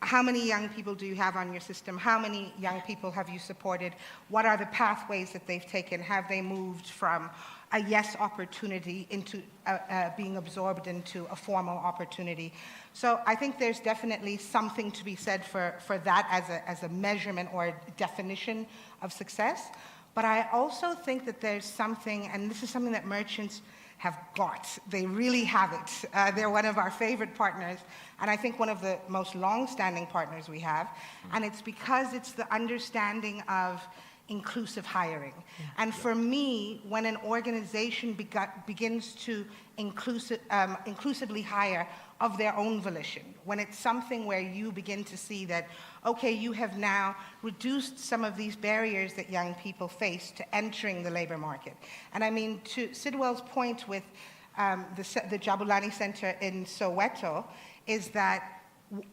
How many young people do you have on your system? How many young people have you supported? What are the pathways that they've taken? Have they moved from a yes opportunity into being absorbed into a formal opportunity? So I think there's definitely something to be said for that as a measurement or a definition of success. But I also think that there's something, and this is something that merchants have got. They really have it. They're one of our favorite partners, and I think one of the most long-standing partners we have. And it's because it's the understanding of inclusive hiring. And for me, when an organization begins to inclusively hire of their own volition, when it's something where you begin to see that, okay, you have now reduced some of these barriers that young people face to entering the labor market. And I mean, to Sidwell's point with the Jabulani Center in Soweto, is that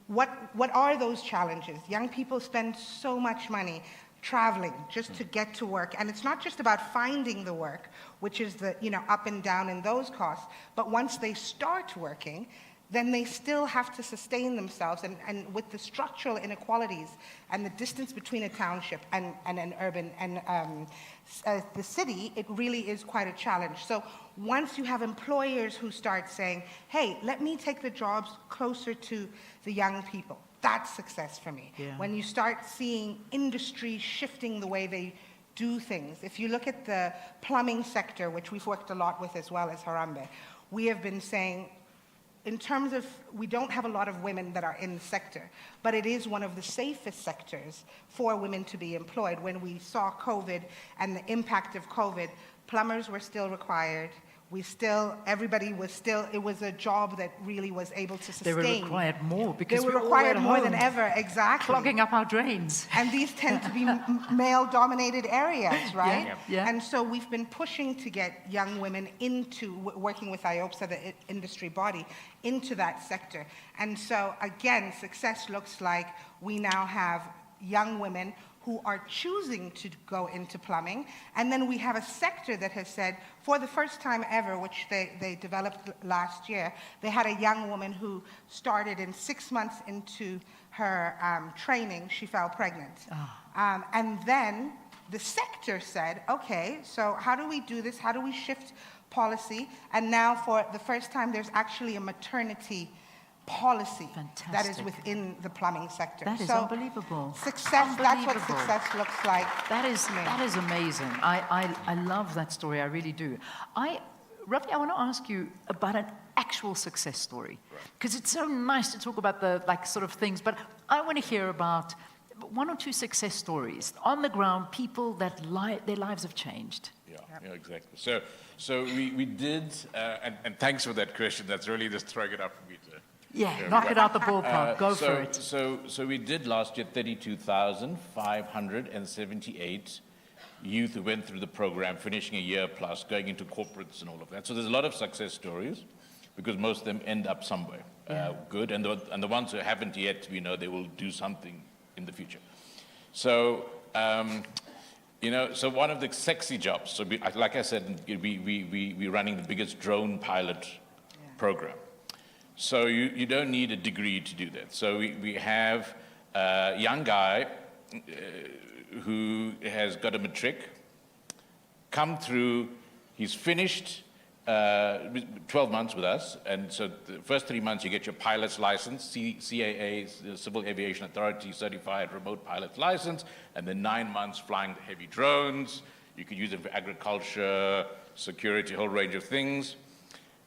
what are those challenges? Young people spend so much money traveling just to get to work. And it's not just about finding the work, which is the up and down in those costs, but once they start working, then they still have to sustain themselves. And with the structural inequalities and the distance between a township and an urban and the city, it really is quite a challenge. So once you have employers who start saying, hey, let me take the jobs closer to the young people, that's success for me. Yeah. When you start seeing industry shifting the way they do things. If you look at the plumbing sector, which we've worked a lot with as well as Harambee, we have been saying, in terms of, we don't have a lot of women that are in the sector, but it is one of the safest sectors for women to be employed. When we saw COVID and the impact of COVID, plumbers were still required. Everybody was still, it was a job that really was able to sustain. They were required more because they were we all required at more home, than ever, exactly. clogging up our drains. And these tend to be male-dominated areas, right? Yeah. And so we've been pushing to get young women into, working with IOPSA, the industry body, into that sector. And so, again, success looks like we now have young women who are choosing to go into plumbing. And then we have a sector that has said, for the first time ever, which they developed last year, they had a young woman who started in 6 months into her training, she fell pregnant. And then the sector said, okay, so how do we do this? How do we shift policy? And now for the first time, there's actually a maternity policy that is within the plumbing sector. That is unbelievable. Success, that's what success looks like. That is amazing. I love that story, I really do. Rafi, I want to ask you about an actual success story. Because it's so nice to talk about the sort of things, but I want to hear about one or two success stories. On the ground, people that their lives have changed. Yeah, exactly. So we did, and thanks for that question. That's really just throwing it up for me to... Yeah, knock it out the ballpark. Go for it. So we did last year 32,578 youth who went through the program, finishing a year plus, going into corporates and all of that. So there's a lot of success stories because most of them end up somewhere good. And the ones who haven't yet, we know they will do something in the future. So, so one of the sexy jobs, so like I said, we're running the biggest drone pilot program. So you don't need a degree to do that. So we have a young guy who has got a matric, come through, he's finished 12 months with us, and so the first 3 months you get your pilot's license, CAA, the Civil Aviation Authority certified remote pilot license, and then 9 months flying the heavy drones. You could use them for agriculture, security, a whole range of things.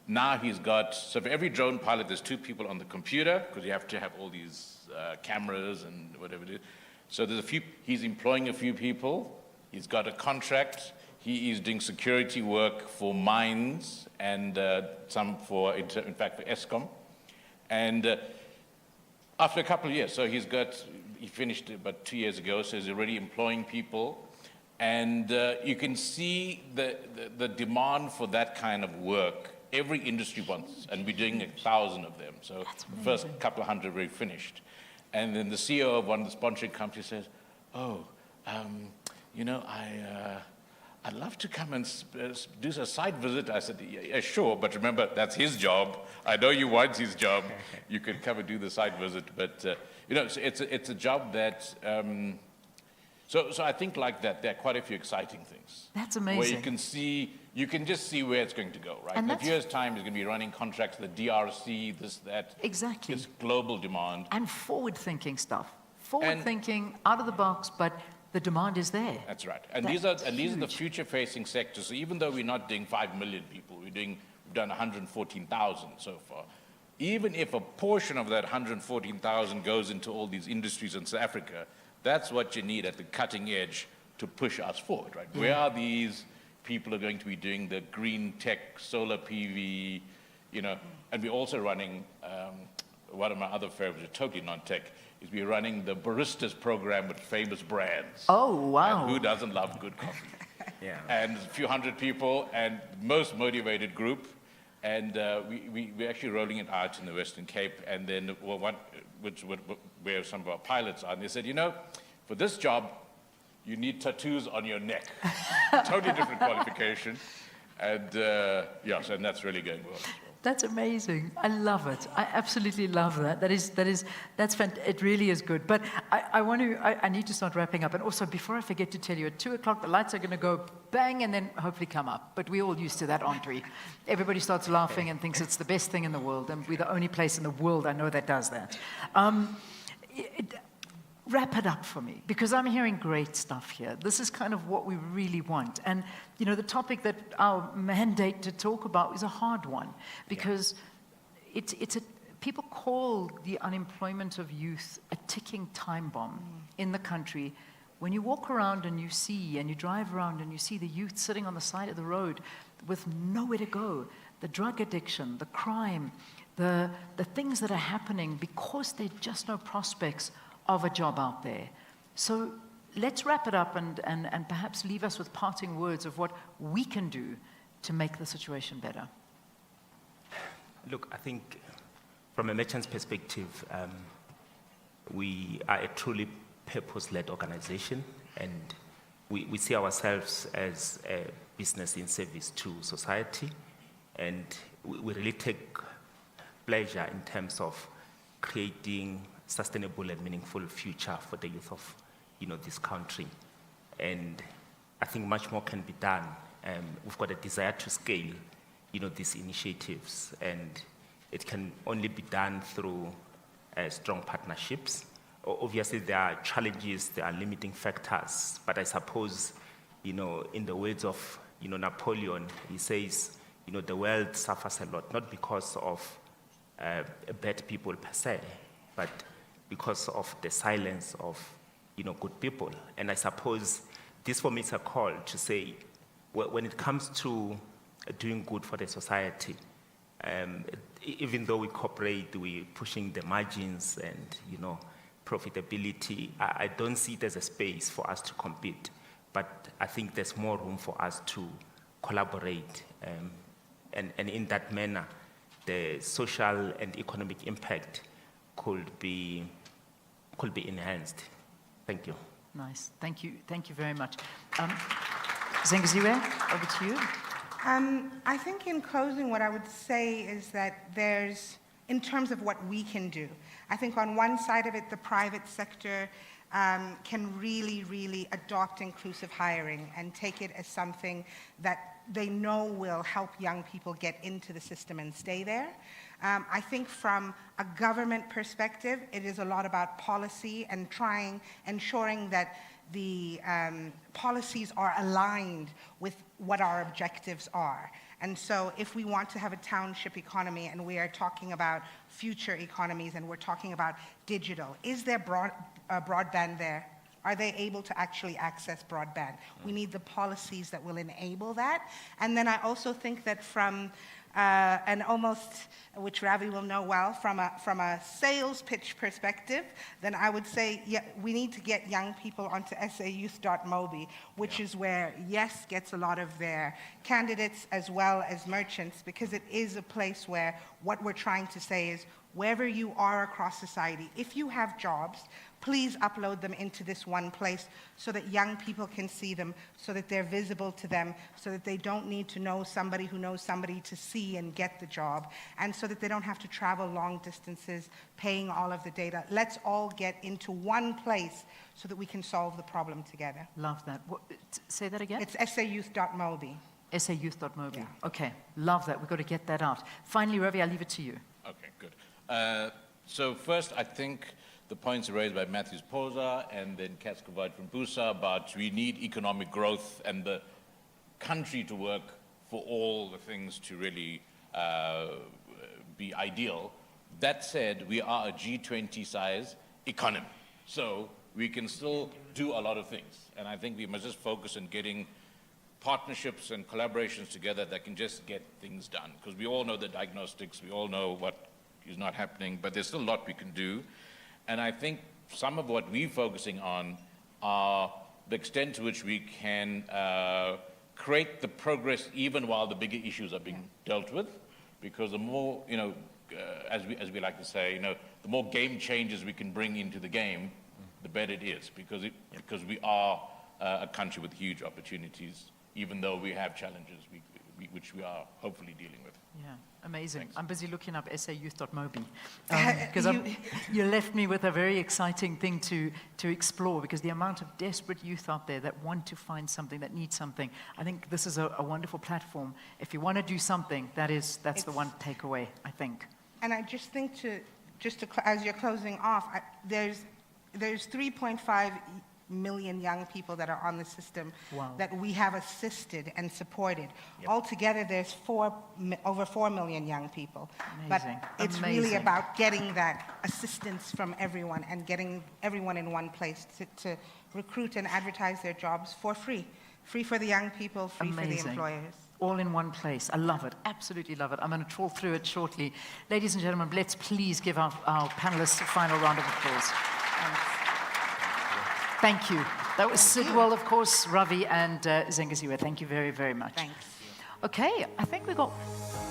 Now he's got, so for every drone pilot, there's 2 people on the computer, because you have to have all these cameras and whatever it is. So there's he's employing a few people, he's got a contract, he is doing security work for mines and some in fact for ESCOM. And after a couple of years, so he finished about 2 years ago, so he's already employing people. And you can see the demand for that kind of work every industry wants, and we're doing 1,000 of them. So the first couple of hundred we finished. And then the CEO of one of the sponsoring companies says, oh, you know, I'd love to come and do a site visit. I said, yeah, sure, but remember, that's his job. I know you want his job. You can come and do the site visit. But, you know, it's a job that, so I think like that, there are quite a few exciting things. That's amazing. Where you can just see where it's going to go, right? In a few years' time, you're going to be running contracts with the DRC, this, that. Exactly. It's global demand. And forward-thinking stuff. Forward-thinking, out of the box, but the demand is there. That's right. And these are the future-facing sectors. So even though we're not doing 5 million people, we've done 114,000 so far. Even if a portion of that 114,000 goes into all these industries in South Africa, that's what you need at the cutting edge to push us forward, right? Yeah. Where are these people who are going to be doing the green tech, solar PV, you know? And we're also running, one of my other favorites, totally non-tech, is we're running the baristas program with famous brands. Oh, wow. And who doesn't love good coffee? Yeah. And a few hundred people, and most motivated group. And we're actually rolling it out in the Western Cape. And then where some of our pilots are, and they said, you know, for this job, you need tattoos on your neck. Totally different qualification. And yeah, so and that's really going well as well. That's amazing. I love it. I absolutely love that. That's it really is good. But I need to start wrapping up. And also, before I forget to tell you, at 2 o'clock, the lights are going to go bang and then hopefully come up. But we're all used to that, aren't we? Everybody starts laughing and thinks it's the best thing in the world. And we're the only place in the world I know that does that. Wrap it up for me, because I'm hearing great stuff here. This is kind of what we really want. And, you know, the topic that our mandate to talk about is a hard one, because people call the unemployment of youth a ticking time bomb in the country. When you walk around and you drive around and you see the youth sitting on the side of the road with nowhere to go, the drug addiction, the crime, the things that are happening because there are just no prospects of a job out there. So let's wrap it up and perhaps leave us with parting words of what we can do to make the situation better. Look, I think from a merchant's perspective, we are a truly purpose-led organization, and we see ourselves as a business in service to society, and we really take pleasure in terms of creating sustainable and meaningful future for the youth of, you know, this country. And I think much more can be done. We've got a desire to scale, you know, these initiatives, and it can only be done through strong partnerships. Obviously, there are challenges, there are limiting factors, but I suppose, you know, in the words of, you know, Napoleon, he says, you know, the world suffers a lot, not because of bad people per se, but because of the silence of, you know, good people. And I suppose this for me is a call to say, when it comes to doing good for the society, even though we cooperate, we're pushing the margins and, you know, profitability, I don't see there's a space for us to compete. But I think there's more room for us to collaborate. And in that manner, the social and economic impact could be enhanced. Thank you. Nice. Thank you. Thank you very much. Zengaziwe, over to you. I think in closing, what I would say is that there's, in terms of what we can do, I think on one side of it, the private sector can really adopt inclusive hiring and take it as something that they know will help young people get into the system and stay there. I think from a government perspective, it is a lot about policy and ensuring that the policies are aligned with what our objectives are. And so if we want to have a township economy and we are talking about future economies and we're talking about digital, is there broadband there? Are they able to actually access broadband? We need the policies that will enable that. And then I also think that from and almost, which Ravi will know well, from a sales pitch perspective, then I would say, yeah, we need to get young people onto sayouth.mobi, which is where YES gets a lot of their candidates as well as merchants, because it is a place where what we're trying to say is, wherever you are across society, if you have jobs, please upload them into this one place so that young people can see them, so that they're visible to them, so that they don't need to know somebody who knows somebody to see and get the job, and so that they don't have to travel long distances paying all of the data. Let's all get into one place so that we can solve the problem together. Love that. Say that again? It's sayouth.mobi. sayouth.mobi. Yeah. Okay, love that. We've got to get that out. Finally, Ravi, I'll leave it to you. Okay, good. So first, I think the points raised by Matthews Posa and then Kaskovat from Busa about we need economic growth and the country to work for all the things to really be ideal. That said, we are a G20 size economy, so we can still do a lot of things. And I think we must just focus on getting partnerships and collaborations together that can just get things done. Because we all know the diagnostics, we all know what is not happening, but there's still a lot we can do. And I think some of what we're focusing on are the extent to which we can create the progress even while the bigger issues are being dealt with. Because the more, as we like to say, the more game changers we can bring into the game, the better it is. Because we are a country with huge opportunities, even though we have challenges which we are hopefully dealing with. Yeah, amazing. Thanks. I'm busy looking up sayouth.mobi because you left me with a very exciting thing to explore, because the amount of desperate youth out there that want to find something, that need something. I think this is a wonderful platform. If you want to do something, that's the one takeaway, I think. And I just think as you're closing off, there's 3.5 million young people that are on the system. Wow. That we have assisted and supported. Yep. Altogether, there's over 4 million young people. Amazing. But it's really about getting that assistance from everyone and getting everyone in one place to recruit and advertise their jobs for free. Free for the young people, free Amazing. for the employers. All in one place. I love it. Absolutely love it. I'm going to trawl through it shortly. Ladies and gentlemen, let's please give our panelists a final round of applause. Thanks. Thank you. That was Sidwell, of course, Ravi, and Zengaziwe. Thank you very, very much. Thanks. Okay, I think we got,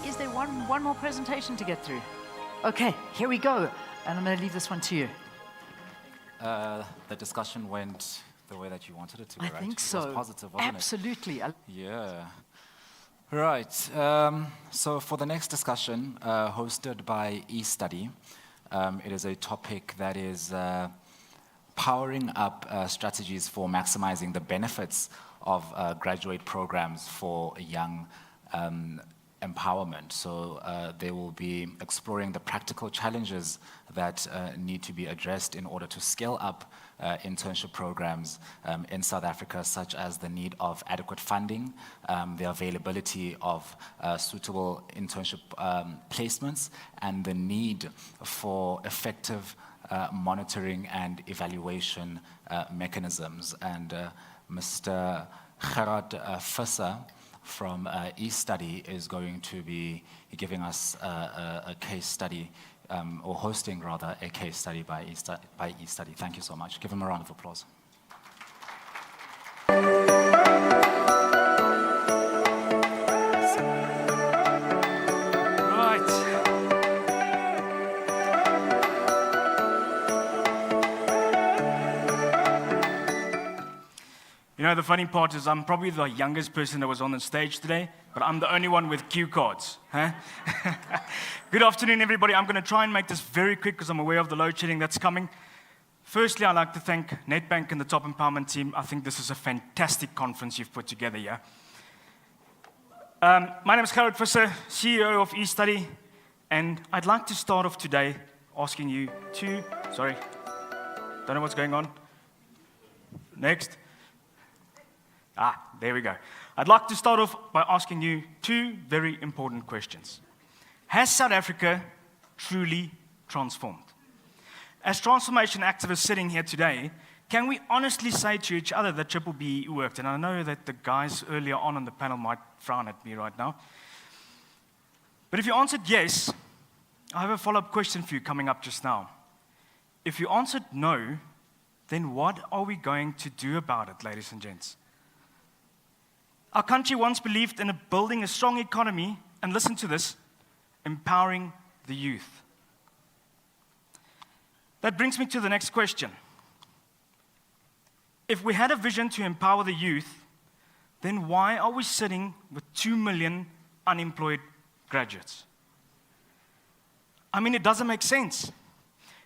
is there one more presentation to get through? Okay, here we go. And I'm going to leave this one to you. The discussion went the way that you wanted it to go, right? I think so. It was positive, wasn't Absolutely. it? Yeah. Right. So for the next discussion, hosted by eStudy, it is a topic that is powering up strategies for maximizing the benefits of graduate programs for young empowerment. So they will be exploring the practical challenges that need to be addressed in order to scale up internship programs in South Africa, such as the need of adequate funding, the availability of suitable internship placements, and the need for effective monitoring and evaluation mechanisms. And Mr. Gerard Visser from eStudy is going to be giving us a case study, or hosting rather a case study by eStudy. Thank you so much. Give him a round of applause. The funny part is I'm probably the youngest person that was on the stage today, but I'm the only one with cue cards. Huh? Good afternoon, everybody. I'm going to try and make this very quick because I'm aware of the load shedding that's coming. Firstly, I'd like to thank Nedbank and the Top Empowerment team. I think this is a fantastic conference you've put together here. My name is Gerard Visser, CEO of eStudy, and I'd like to start off today asking you to, sorry, don't know what's going on. Next. There we go. I'd like to start off by asking you two very important questions. Has South Africa truly transformed? As transformation activists sitting here today, can we honestly say to each other that Triple B worked? And I know that the guys earlier on the panel might frown at me right now. But if you answered yes, I have a follow-up question for you coming up just now. If you answered no, then what are we going to do about it, ladies and gents? Our country once believed in building a strong economy, and listen to this, empowering the youth. That brings me to the next question. If we had a vision to empower the youth, then why are we sitting with 2 million unemployed graduates? I mean, it doesn't make sense.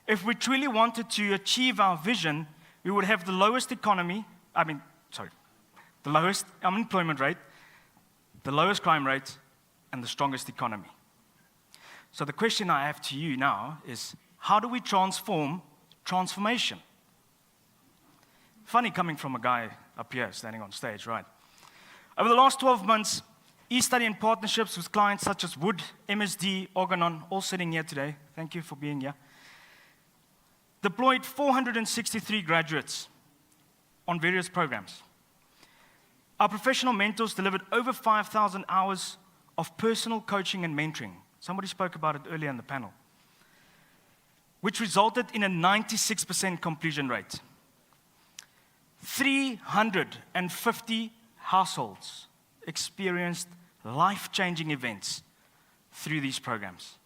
If we truly wanted to achieve our vision, we would have the lowest the lowest unemployment rate, the lowest crime rate, and the strongest economy. So the question I have to you now is, how do we transform transformation? Funny coming from a guy up here standing on stage, right? Over the last 12 months, e-study and partnerships with clients such as Wood, MSD, Organon, all sitting here today, thank you for being here, deployed 463 graduates on various programs. Our professional mentors delivered over 5,000 hours of personal coaching and mentoring. Somebody spoke about it earlier in the panel, which resulted in a 96% completion rate. 350 households experienced life-changing events through these programs.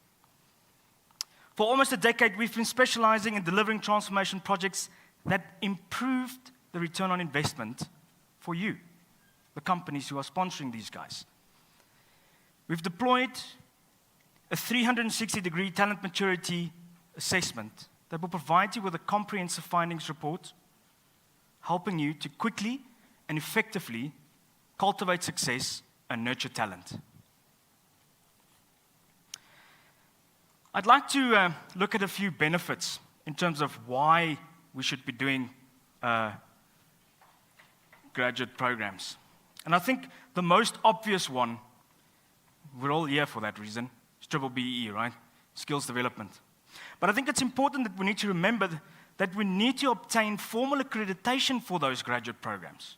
For almost a decade, we've been specializing in delivering transformation projects that improved the return on investment for you, the companies who are sponsoring these guys. We've deployed a 360-degree talent maturity assessment that will provide you with a comprehensive findings report, helping you to quickly and effectively cultivate success and nurture talent. I'd like to look at a few benefits in terms of why we should be doing graduate programs. And I think the most obvious one, we're all here for that reason, is BBBE, right? Skills development. But I think it's important that we need to remember that we need to obtain formal accreditation for those graduate programs.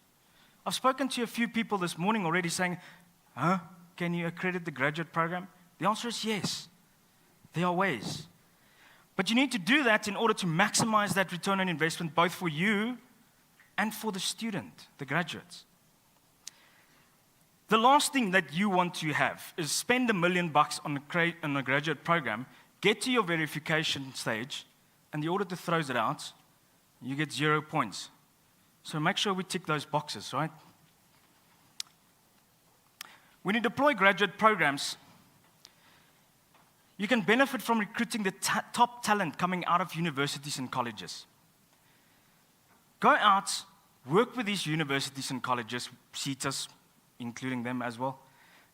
I've spoken to a few people this morning already saying, can you accredit the graduate program? The answer is yes. There are ways. But you need to do that in order to maximize that return on investment, both for you and for the student, the graduates. The last thing that you want to have is spend $1 million on a graduate program, get to your verification stage, and the auditor throws it out, you get 0 points. So make sure we tick those boxes, right? When you deploy graduate programs, you can benefit from recruiting the top talent coming out of universities and colleges. Go out, work with these universities and colleges, CETAs, including them as well,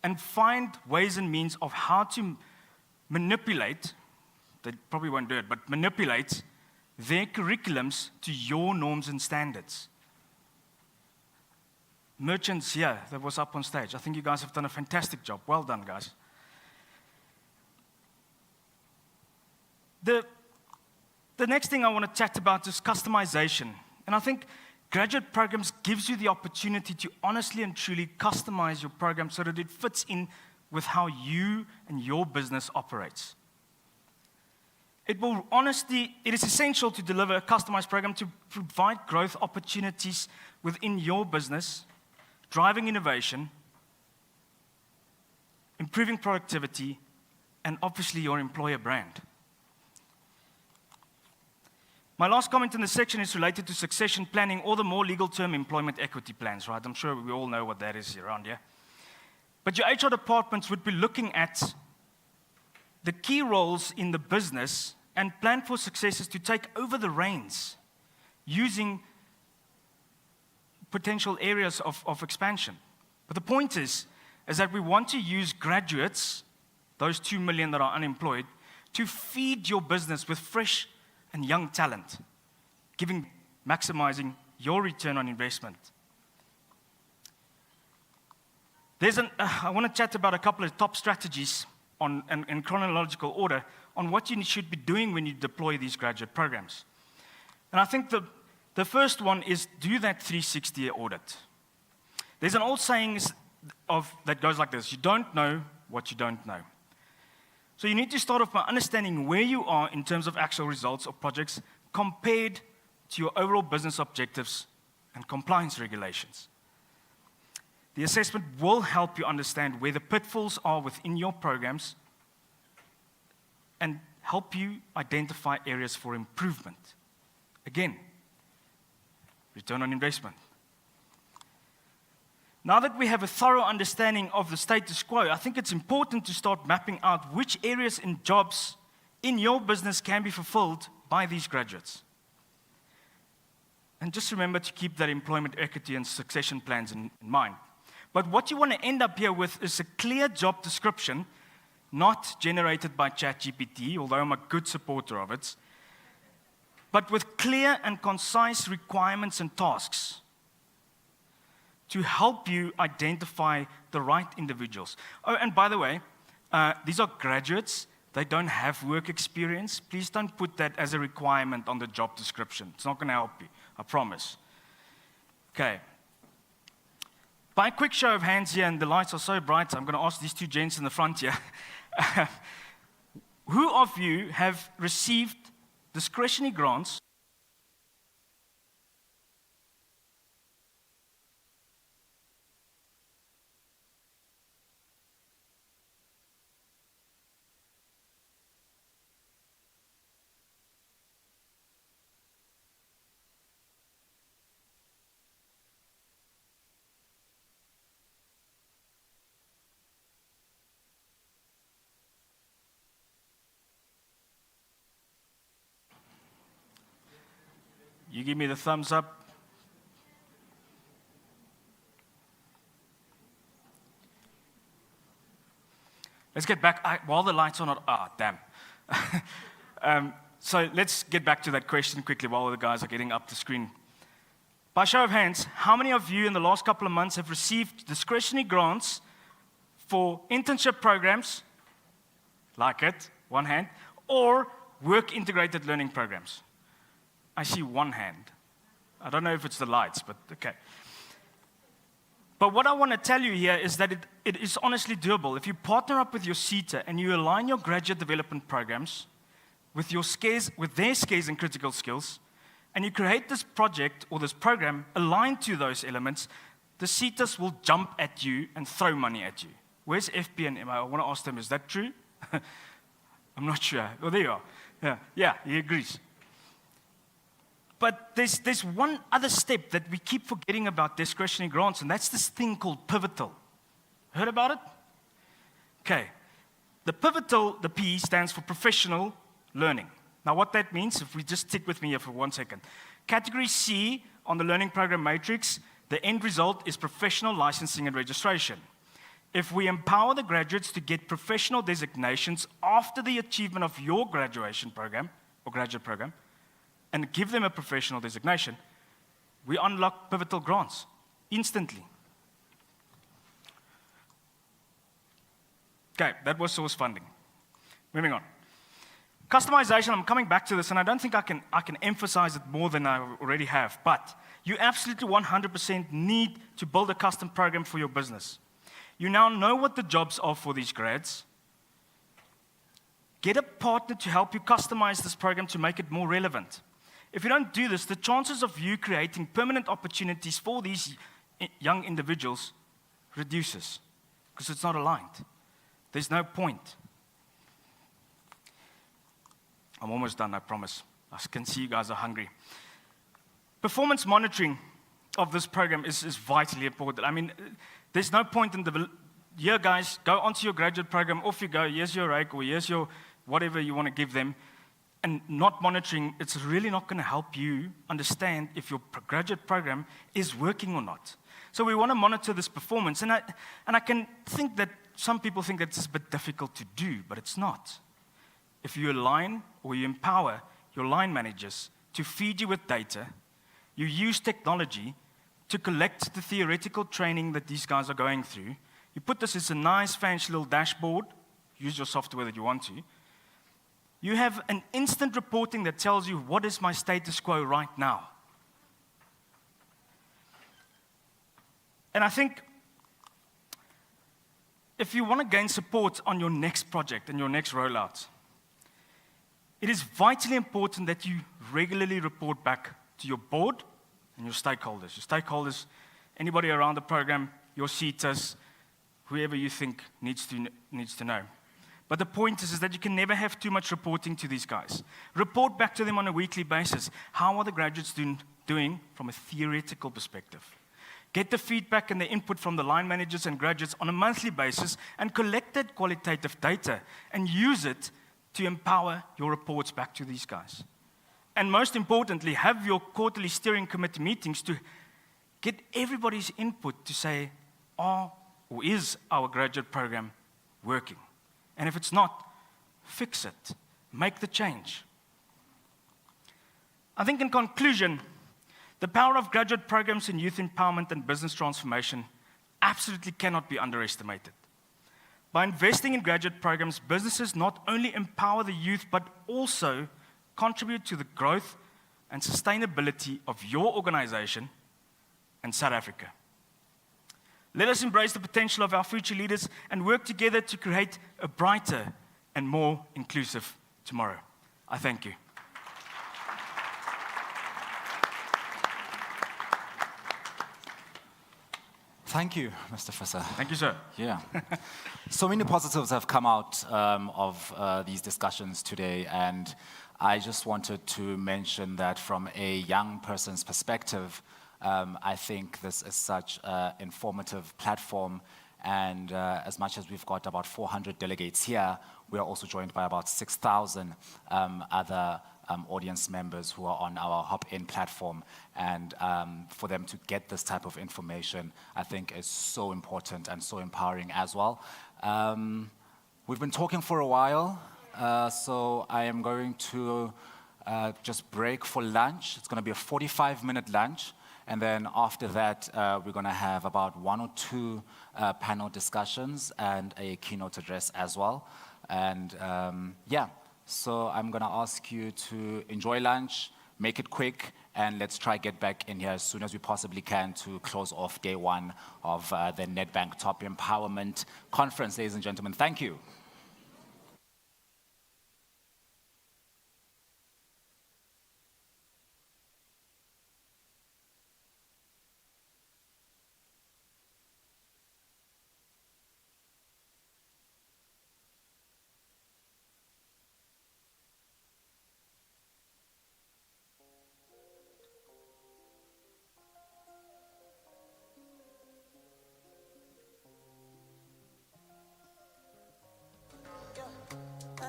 and find ways and means of how to manipulate, they probably won't do it, but manipulate their curriculums to your norms and standards. Merchants here that was up on stage, I think you guys have done a fantastic job. Well done, guys. The next thing I want to chat about is customization. And I think graduate programs gives you the opportunity to honestly and truly customize your program so that it fits in with how you and your business operates. It is essential to deliver a customized program to provide growth opportunities within your business, driving innovation, improving productivity, and obviously your employer brand. My last comment in this section is related to succession planning or the more legal term employment equity plans, right? I'm sure we all know what that is around here. But your HR departments would be looking at the key roles in the business and plan for successors to take over the reins using potential areas of expansion. But the point is that we want to use graduates, those 2 million that are unemployed, to feed your business with fresh and young talent, maximizing your return on investment. I want to chat about a couple of top strategies in chronological order on what you should be doing when you deploy these graduate programs. And I think the first one is do that 360 audit. There's an old saying that goes like this: you don't know what you don't know. So you need to start off by understanding where you are in terms of actual results of projects compared to your overall business objectives and compliance regulations. The assessment will help you understand where the pitfalls are within your programs and help you identify areas for improvement. Again, return on investment. Now that we have a thorough understanding of the status quo, I think it's important to start mapping out which areas and jobs in your business can be fulfilled by these graduates. And just remember to keep that employment equity and succession plans in mind. But what you want to end up here with is a clear job description, not generated by ChatGPT, although I'm a good supporter of it, but with clear and concise requirements and tasks to help you identify the right individuals. Oh, and by the way, these are graduates. They don't have work experience. Please don't put that as a requirement on the job description. It's not going to help you, I promise. Okay. By a quick show of hands here, and the lights are so bright, I'm going to ask these two gents in the front here. Who of you have received discretionary grants You give me the thumbs up. Let's get back, while the lights are not, damn. So let's get back to that question quickly while the guys are getting up the screen. By show of hands, how many of you in the last couple of months have received discretionary grants for internship programs, like it, one hand, or work integrated learning programs? I see one hand. I don't know if it's the lights, but okay. But what I want to tell you here is that it is honestly doable. If you partner up with your CETA and you align your graduate development programs with their scarce and critical skills, and you create this project or this program aligned to those elements, the CETAs will jump at you and throw money at you. Where's FP and Emma? I want to ask them, is that true? I'm not sure. Oh, there you are. Yeah, he agrees. But there's one other step that we keep forgetting about discretionary grants, and that's this thing called pivotal. Heard about it? Okay. The pivotal, the P, stands for professional learning. Now, what that means, if we just stick with me here for 1 second. Category C on the learning program matrix, the end result is professional licensing and registration. If we empower the graduates to get professional designations after the achievement of your graduation program or graduate program, and give them a professional designation, we unlock pivotal grants instantly. Okay, that was source funding. Moving on. Customization, I'm coming back to this, and I don't think I can emphasize it more than I already have, but you absolutely 100% need to build a custom program for your business. You now know what the jobs are for these grads. Get a partner to help you customize this program to make it more relevant. If you don't do this, the chances of you creating permanent opportunities for these young individuals reduces because it's not aligned. There's no point. I'm almost done, I promise. I can see you guys are hungry. Performance monitoring of this program is vitally important. I mean, there's no point in here, guys, go onto your graduate program, off you go, here's your rake, or here's your whatever you want to give them, and not monitoring, it's really not going to help you understand if your graduate program is working or not. So we want to monitor this performance, and I can think that some people think that it's a bit difficult to do, but it's not. If you align or you empower your line managers to feed you with data, you use technology to collect the theoretical training that these guys are going through, you put this as a nice fancy little dashboard, use your software that you want to, you have an instant reporting that tells you what is my status quo right now. And I think if you want to gain support on your next project and your next rollout, it is vitally important that you regularly report back to your board and your stakeholders. Your stakeholders, anybody around the program, your seaters, whoever you think needs to know. But the point is that you can never have too much reporting to these guys. Report back to them on a weekly basis. How are the graduates doing from a theoretical perspective? Get the feedback and the input from the line managers and graduates on a monthly basis and collect that qualitative data and use it to empower your reports back to these guys. And most importantly, have your quarterly steering committee meetings to get everybody's input to say, is our graduate program working? And if it's not, fix it. Make the change. I think in conclusion, the power of graduate programs in youth empowerment and business transformation absolutely cannot be underestimated. By investing in graduate programs, businesses not only empower the youth, but also contribute to the growth and sustainability of your organization and South Africa. Let us embrace the potential of our future leaders and work together to create a brighter and more inclusive tomorrow. I thank you. Thank you, Mr. Visser. Thank you, sir. Yeah. So many positives have come out of these discussions today, and I just wanted to mention that from a young person's perspective, I think this is such an informative platform, and as much as we've got about 400 delegates here, we are also joined by about 6,000 other audience members who are on our Hop-In platform, and for them to get this type of information, I think is so important and so empowering as well. We've been talking for a while, so I am going to just break for lunch. It's going to be a 45-minute lunch, and then after that, we're going to have about 1 or 2 panel discussions and a keynote address as well. And yeah. So I'm going to ask you to enjoy lunch, make it quick, and let's try get back in here as soon as we possibly can to close off day 1 of the Nedbank Top Empowerment Conference, ladies and gentlemen. Thank you.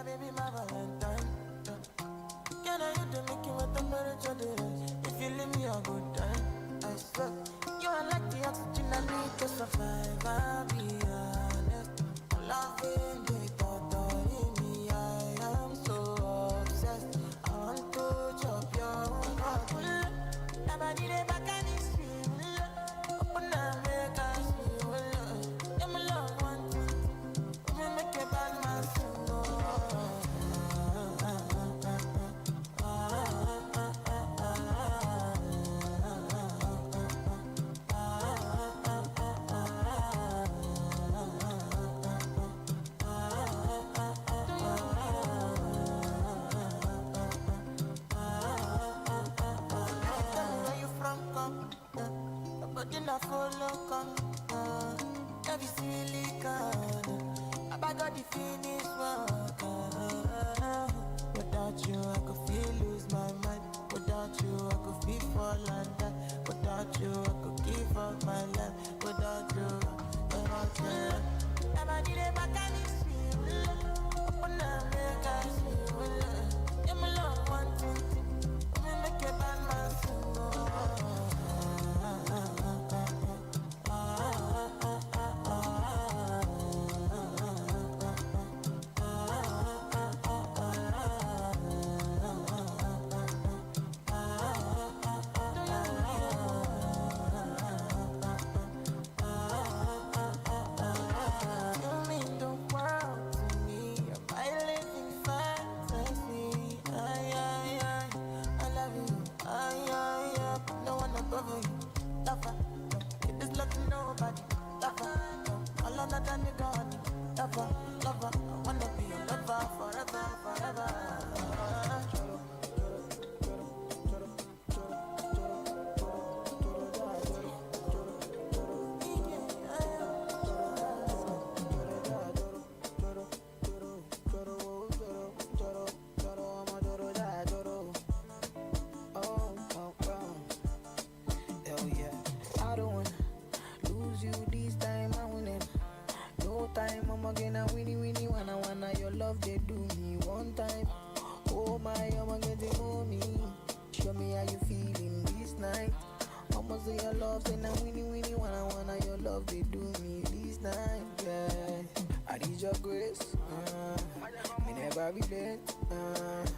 Baby, my Valentine. Can I hit the Mickey with the temperature? If you leave me a good time, I swear. You are like the oxygen I need to survive. I'll be honest. Loving the thought in me. I am so obsessed. I want to chop your heart. Nobody there back and it's you. Open up, make us feel. Yeah, my love, one thing. We make a bad man sing. Without you, I could feel lose my mind. Without you, I could feel fall and die. Without you, I could give up my life. Without you, never did it back and it's you. Open up, make us feel. Yeah, my love, one thing. We make a bad man sing. Nobody, all of that, and you gone. lover, lover. I wanna be your lover forever, forever. Hell yeah, I don't wanna lose you this time. I win it. No time, I'm again a winnie wanna your love they do me one time. Oh my, I'm getting on me. Show me how you feeling this night. I'ma say your love, say now winnie wanna your love they do me this night. Yeah, I need your grace. Me never relent.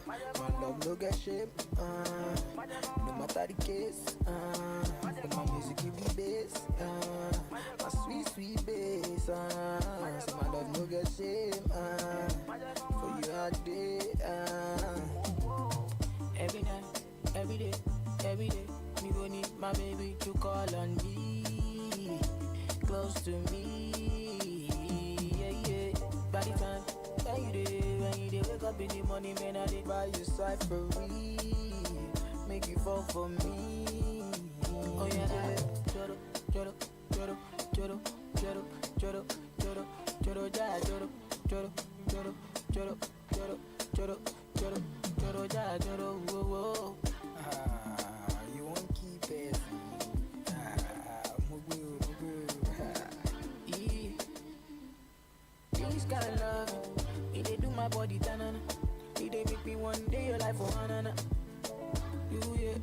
My love no get shame. No matter the case. But my music give me bass. My sweet bass. So my love no get shame. For you all day. Every night, every day, me go need my baby to call on me, close to me, yeah. By the time when you wake up in the morning, man, I did buy you side for me, make you fall for me. Oh yeah, choro, choro, choro, choro, choro, choro, choro, choro, ja, choro, choro, choro, choro, choro, choro, choro, choro, ja, choro, whoa, whoa. You won't keep it. Mugu. This kind of love, it they do my body tanana. It they make me one day your life for hanana. Yeah.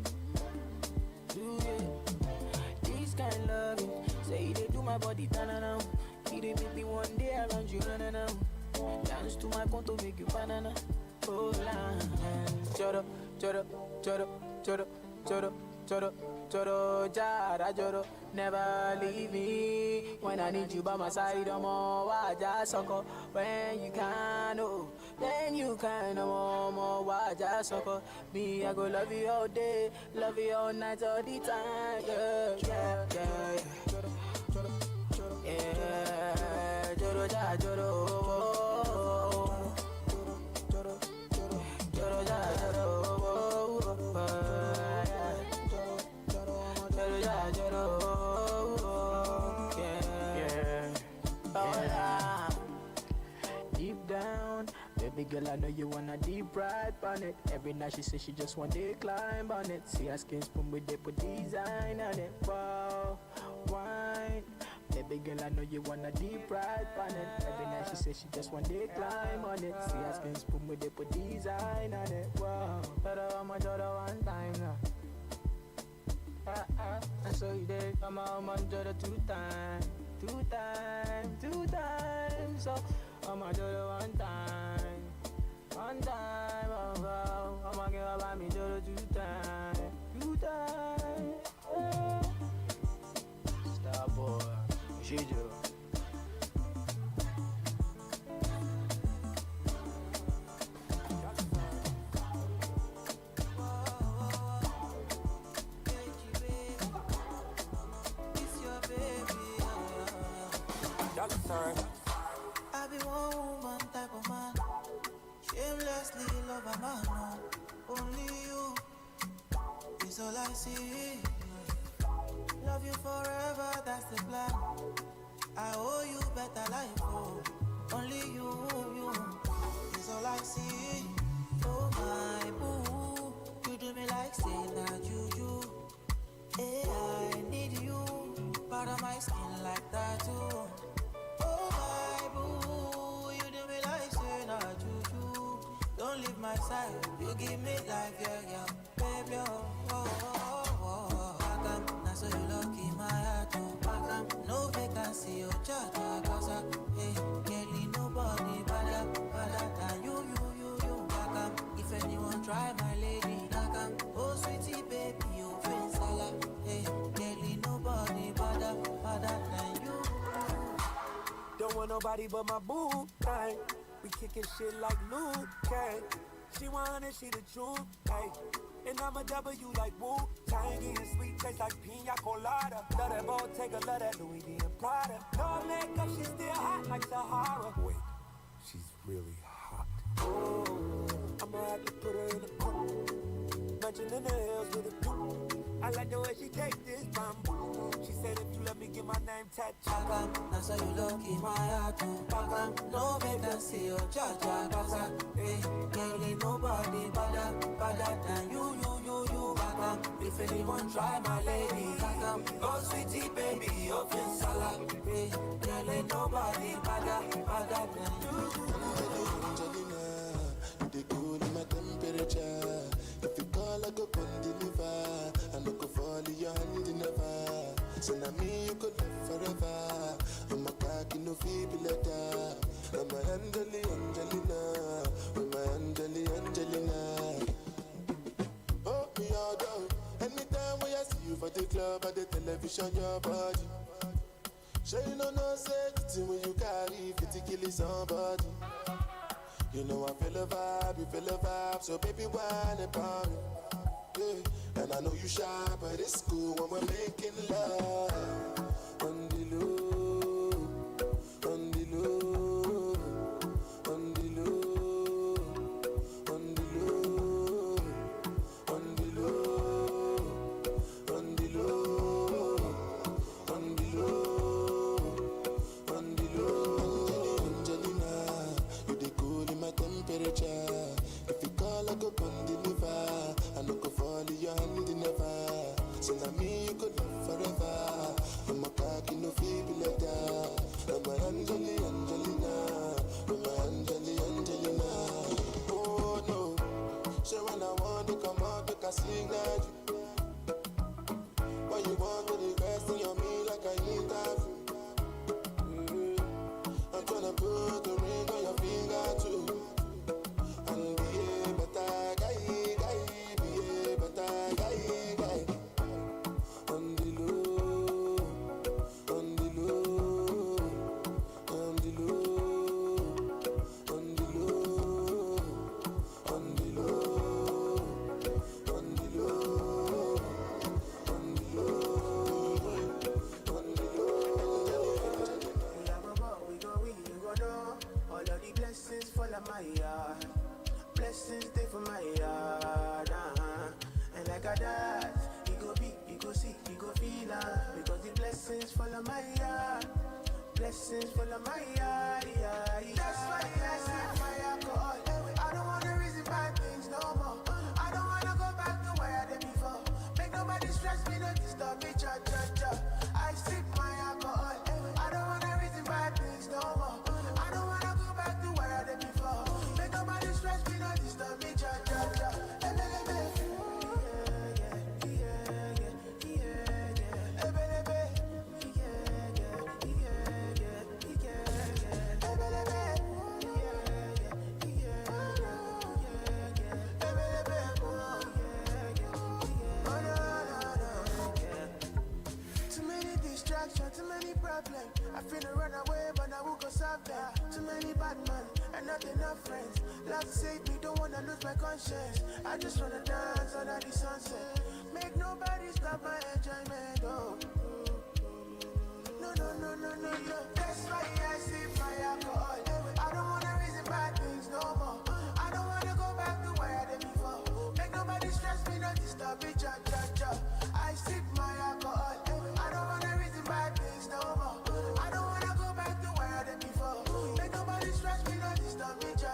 This kind of love, say they do my body tanana. It they make me one day around you na. Dance to my conto, make you banana. Oh la, choro, choro, choro, choro, choro, choro, choro, jara, choro. Never leave me when I need you by my side. I'm all waja soko. When you can, oh, then you can. I'm all waja soko. Me, I go love you all day, love you all night, all the time. Yeah. Yeah, choro, jara, choro. Deep down, baby girl, I know you wanna deep ride on it. Every night she says she just want to climb on it. See her skin spoon with they put design on it. Wow, wine. Baby girl, I know you wanna deep ride on it. Every night she says she just want to climb on it. See her skin spoon with they put design on it. Wow, I'm a daughter one time now. And so you did come on, daughter two times. So I'm a daughter one time, oh wow. I'm a girl by me daughter two times. Yeah. Star boy, she do. I be one woman type of man, shamelessly love a man. No. Only you is all I see. Love you forever, that's the plan. I owe you better life. Oh. Only you is all I see. Oh my boo, you do me like saying that you. Hey, I need you, part of my skin like that too. Oh my boo, you do me like saying that you. Don't leave my side, you give me life, yeah. Baby, oh. How come, now so you lucky my heart, oh. How come, no vacancy, oh, cha-cha, cause getting nobody better than you. How come, if anyone try my lady, how come, oh sweetie baby, you feel salad, getting nobody better than you. Don't want nobody but my boo, hey. We kicking shit like Luke, hey. She 100, she the truth, hey. And I'm a W like woo. Tangy and sweet, taste like pina colada. Love that Bottega, love that Louis V and Prada. No makeup, she's still hot like Sahara. Wait, she's really hot. Oh, I'ma have to put her in the court. Mansion in the hills with a view. I like the way she takes this bamboo. She said if you let me get my name tattooed. Bagam, that's how you look in my heart too. Bagam, no vacancy, oh cha-cha, gaza. Hey, girl, ain't nobody better than you. Bagam, if anyone try my lady. Bagam, oh sweetie baby, open salad. Hey, girl, ain't nobody better than you. Angelina, you the cool in my temperature. If you call, I go come deliver. I no go fall in your hand never. So now me you could live forever. I'm a cocky no feeble letter. I'm a Angelina. I'm a Angelina. Oh, me all down. Anytime when I see you for the club or the television, your body. Sure you know no safety when you carry 50 kill somebody. You know I feel a vibe, you feel a vibe, so baby whine about it. Yeah. And I know you shy, but it's cool when we're making love. On the low, on the low, on the low, on the low, on the low, on the low, on the low, on the low. Angelina, you the cool in my temperature. If you call, I go come deliver. I no go fall in your hand never. So now me you could love forever. I'm a cocky no feeble letter. I'm a Angelina. I'm a Angelina. Oh no, so when I want to come out, make a signal. Why you want to invest in your me like I need that? I'm tryna put the ring on your finger too. And be a better guy, be a better guy. On the low, on the low, on the low, on the low, on the low, on the low, on the low. We go, know. All of the blessings fall on my yard. Blessings stay for my yard. And like a that, you go be, you go see, you go feel because the blessings fall on my yard. Blessings fall on my yard. That's why I sip my alcohol. I don't wanna reason bad things no more. I don't wanna go back to where I did before. Make nobody stress me, don't disturb me, cha. I sip my alcohol. I don't wanna reason bad things no more. I don't wanna go back to where I did before. Make nobody stress me, don't disturb me, cha. Too many problems. I finna run away, but I will go solve them. Too many bad men and not enough friends. Love save me, don't wanna lose my conscience. I just wanna dance under the sunset. Make nobody stop my enjoyment. Oh. No. That's why I sip my alcohol. I don't wanna reason bad things no more. I don't wanna go back to where I did before. Make nobody stress me, don't disturb me, cha. I sip my alcohol. I don't wanna reason bad things no more. I don't wanna go back to where I did before. Make nobody stress me, don't disturb me, cha.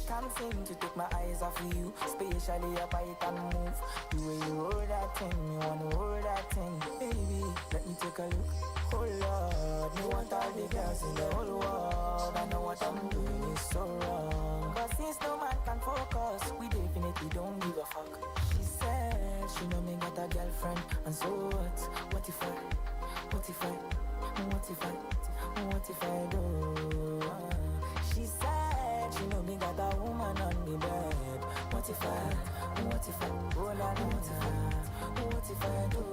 Can't seem to take my eyes off of you, especially up I can move. The way you roll that thing, me wanna roll that thing. Baby, let me take a look. Oh Lord, me want all the girls in the whole world. I know what I'm doing is so wrong, but since no man can focus, we definitely don't give a fuck. She said she know me got a girlfriend, and so what? What if I do? She said she know me got a woman on me bed. What if I, oh la what if I do?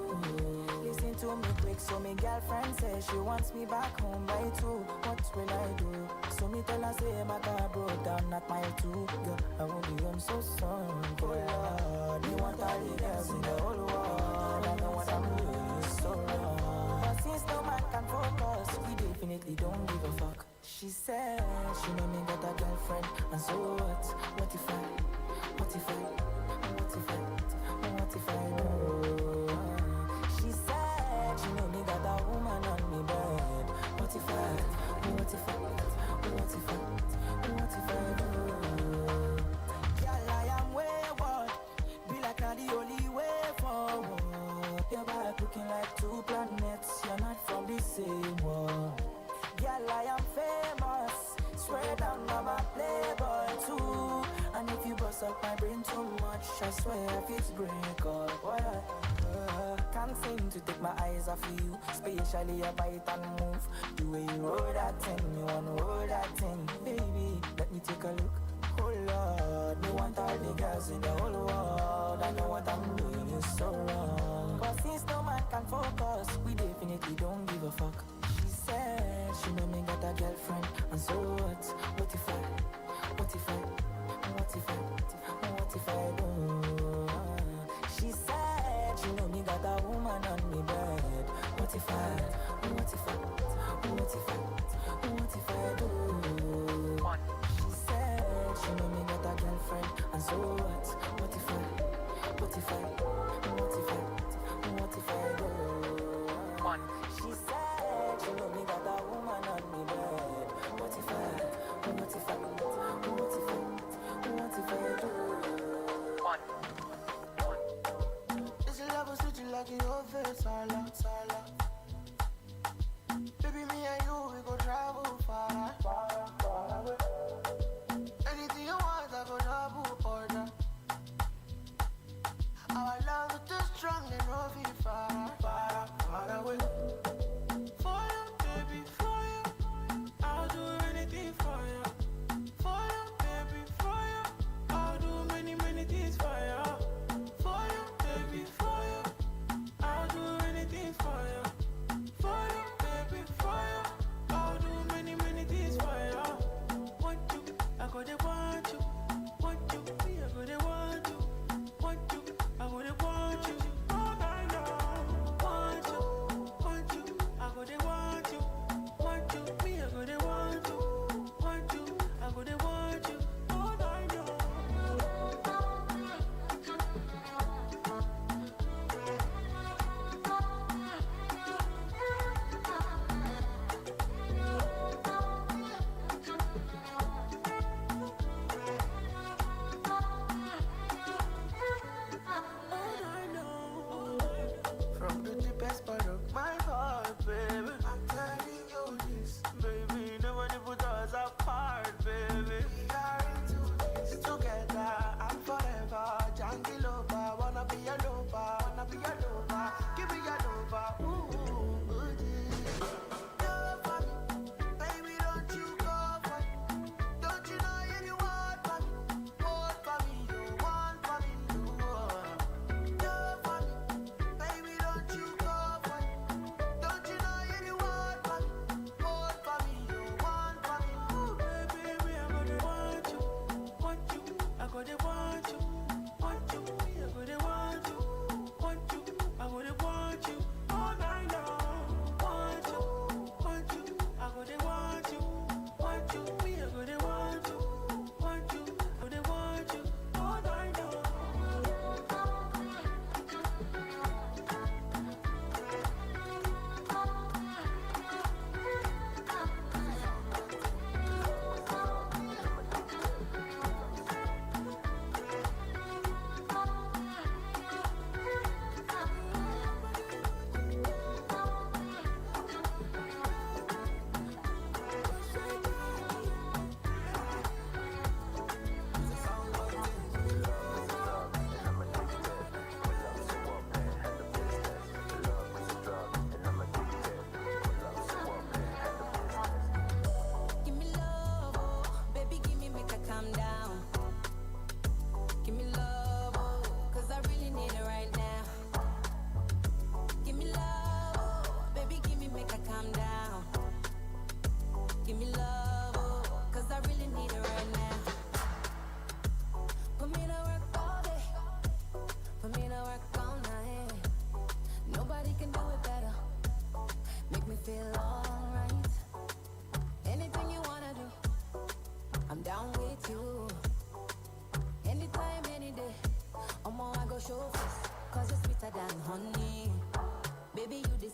Listen to me quick, so me girlfriend says she wants me back home by 2. What will I do? So me tell her say my car broke down at mile 2. Girl, I will be home so soon. Girl, me want all the girls in the whole world. I know what I'm doing is so wrong. But since no man can focus, we definitely don't give a fuck. She said she know me got a girlfriend, and so what? What if I do? She said she know me got a woman on me bed. What if I do? Girl, I am wayward. Be like not the only way forward. Your back looking like 2 planets. You're not from the same world. Girl, I am famous. Swear down, I'm a playboy too. And if you bust up my brain too much, I swear if it's break up. Can't seem to take my eyes off of you, especially a bite and move. The way you roll that thing, you wanna roll that thing. Baby, let me take a look. Oh Lord, me want all the girls in the whole world. I know what I'm doing is so wrong. But since no man can focus, we definitely don't give a fuck. She said she know me got a girlfriend, and so what? What if I do? She said she know me got a woman on me bed. What if I do? She said she know me got a girlfriend, and so what? What if I do? She said she know me got a woman on me bed. What if I do? This love will switch you like your face, Sala. Baby, me and you, we go travel far away. Anything you want, I go double order. Our love is too strong, and no be far away. For you, baby, for you, I'll do anything for you. For you, baby, for you, I'll do many things for you. For you, baby, for you, I'll do anything for you. For you, baby, for you, I'll do many things for you. Want you, I go to want you. Want you, me, I go to want you. Want you, I go to want you. All night long. Want you, I go to want you. Want you, me, I go to want you. Want you, I go to want you. All night long. From the deepest part of my heart, baby, I'm telling you this, baby. Nobody put us apart, baby. We are into this together and forever. Jungle lover, wanna be a lover, give me a lover. Ooh, yeah. Love for me, baby, don't you go for me. Don't you know you want for me? Hold for me, you want for me, you want. Love for me, baby, don't you go for me. Don't you know you want for me? Hold for me, you want for me. Ooh, baby, I'm gonna want you, I gotta want you, me, I gotta want you, I gotta want you all night long. Want you, I gotta want you, me, I gotta want you, I gotta want you all night long.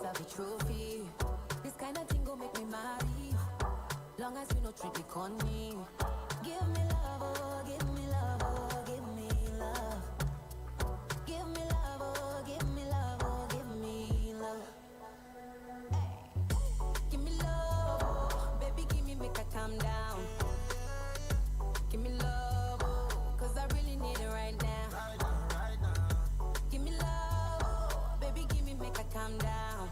have a trophy. This kind of thing go make me marry. Long as you no trick it on me. Give me love, oh, give me love, oh, give me love. Give me love, oh, give me love, oh, give me love. Give me love, oh, baby, give me, make I calm down. Give me love, oh, cause I really need it right now. Give me love, oh, baby, give me, make I calm down.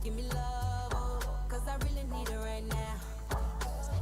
Give me love, oh, cause I really need it right now.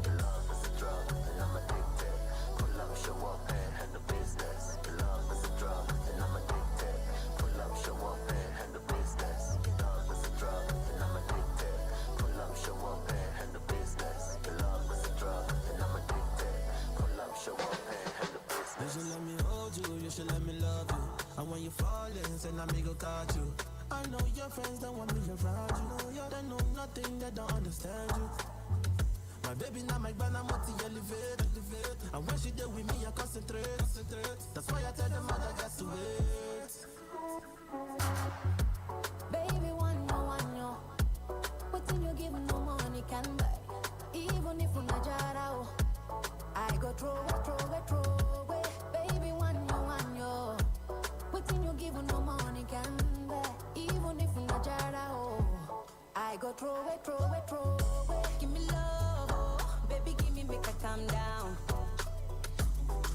Love is a drug, and I'm addicted. Pull up, show up, and handle business. Love is a drug, and I'm addicted. Pull up, show up, and handle business. Love is a drug, and I'm addicted. Pull up, show up, and handle business. Love is a drug, and I'm addicted. Pull up, show up, and handle business. You should let me hold you, you should let me love you. And when you fall in, say I me go catch you. I know your friends don't want me around you. They know nothing, they don't understand you. My baby now my banana multi elevate. And when she there with me, I concentrate. That's why I tell them I got to wait. Baby, one yo. What you give no money can buy. Even if you're not jarao, I go throw it. Baby, one yo. What you give no money can buy. Even if you're not jarao, I go throw it. Give me love, oh, baby, give me, make I calm down.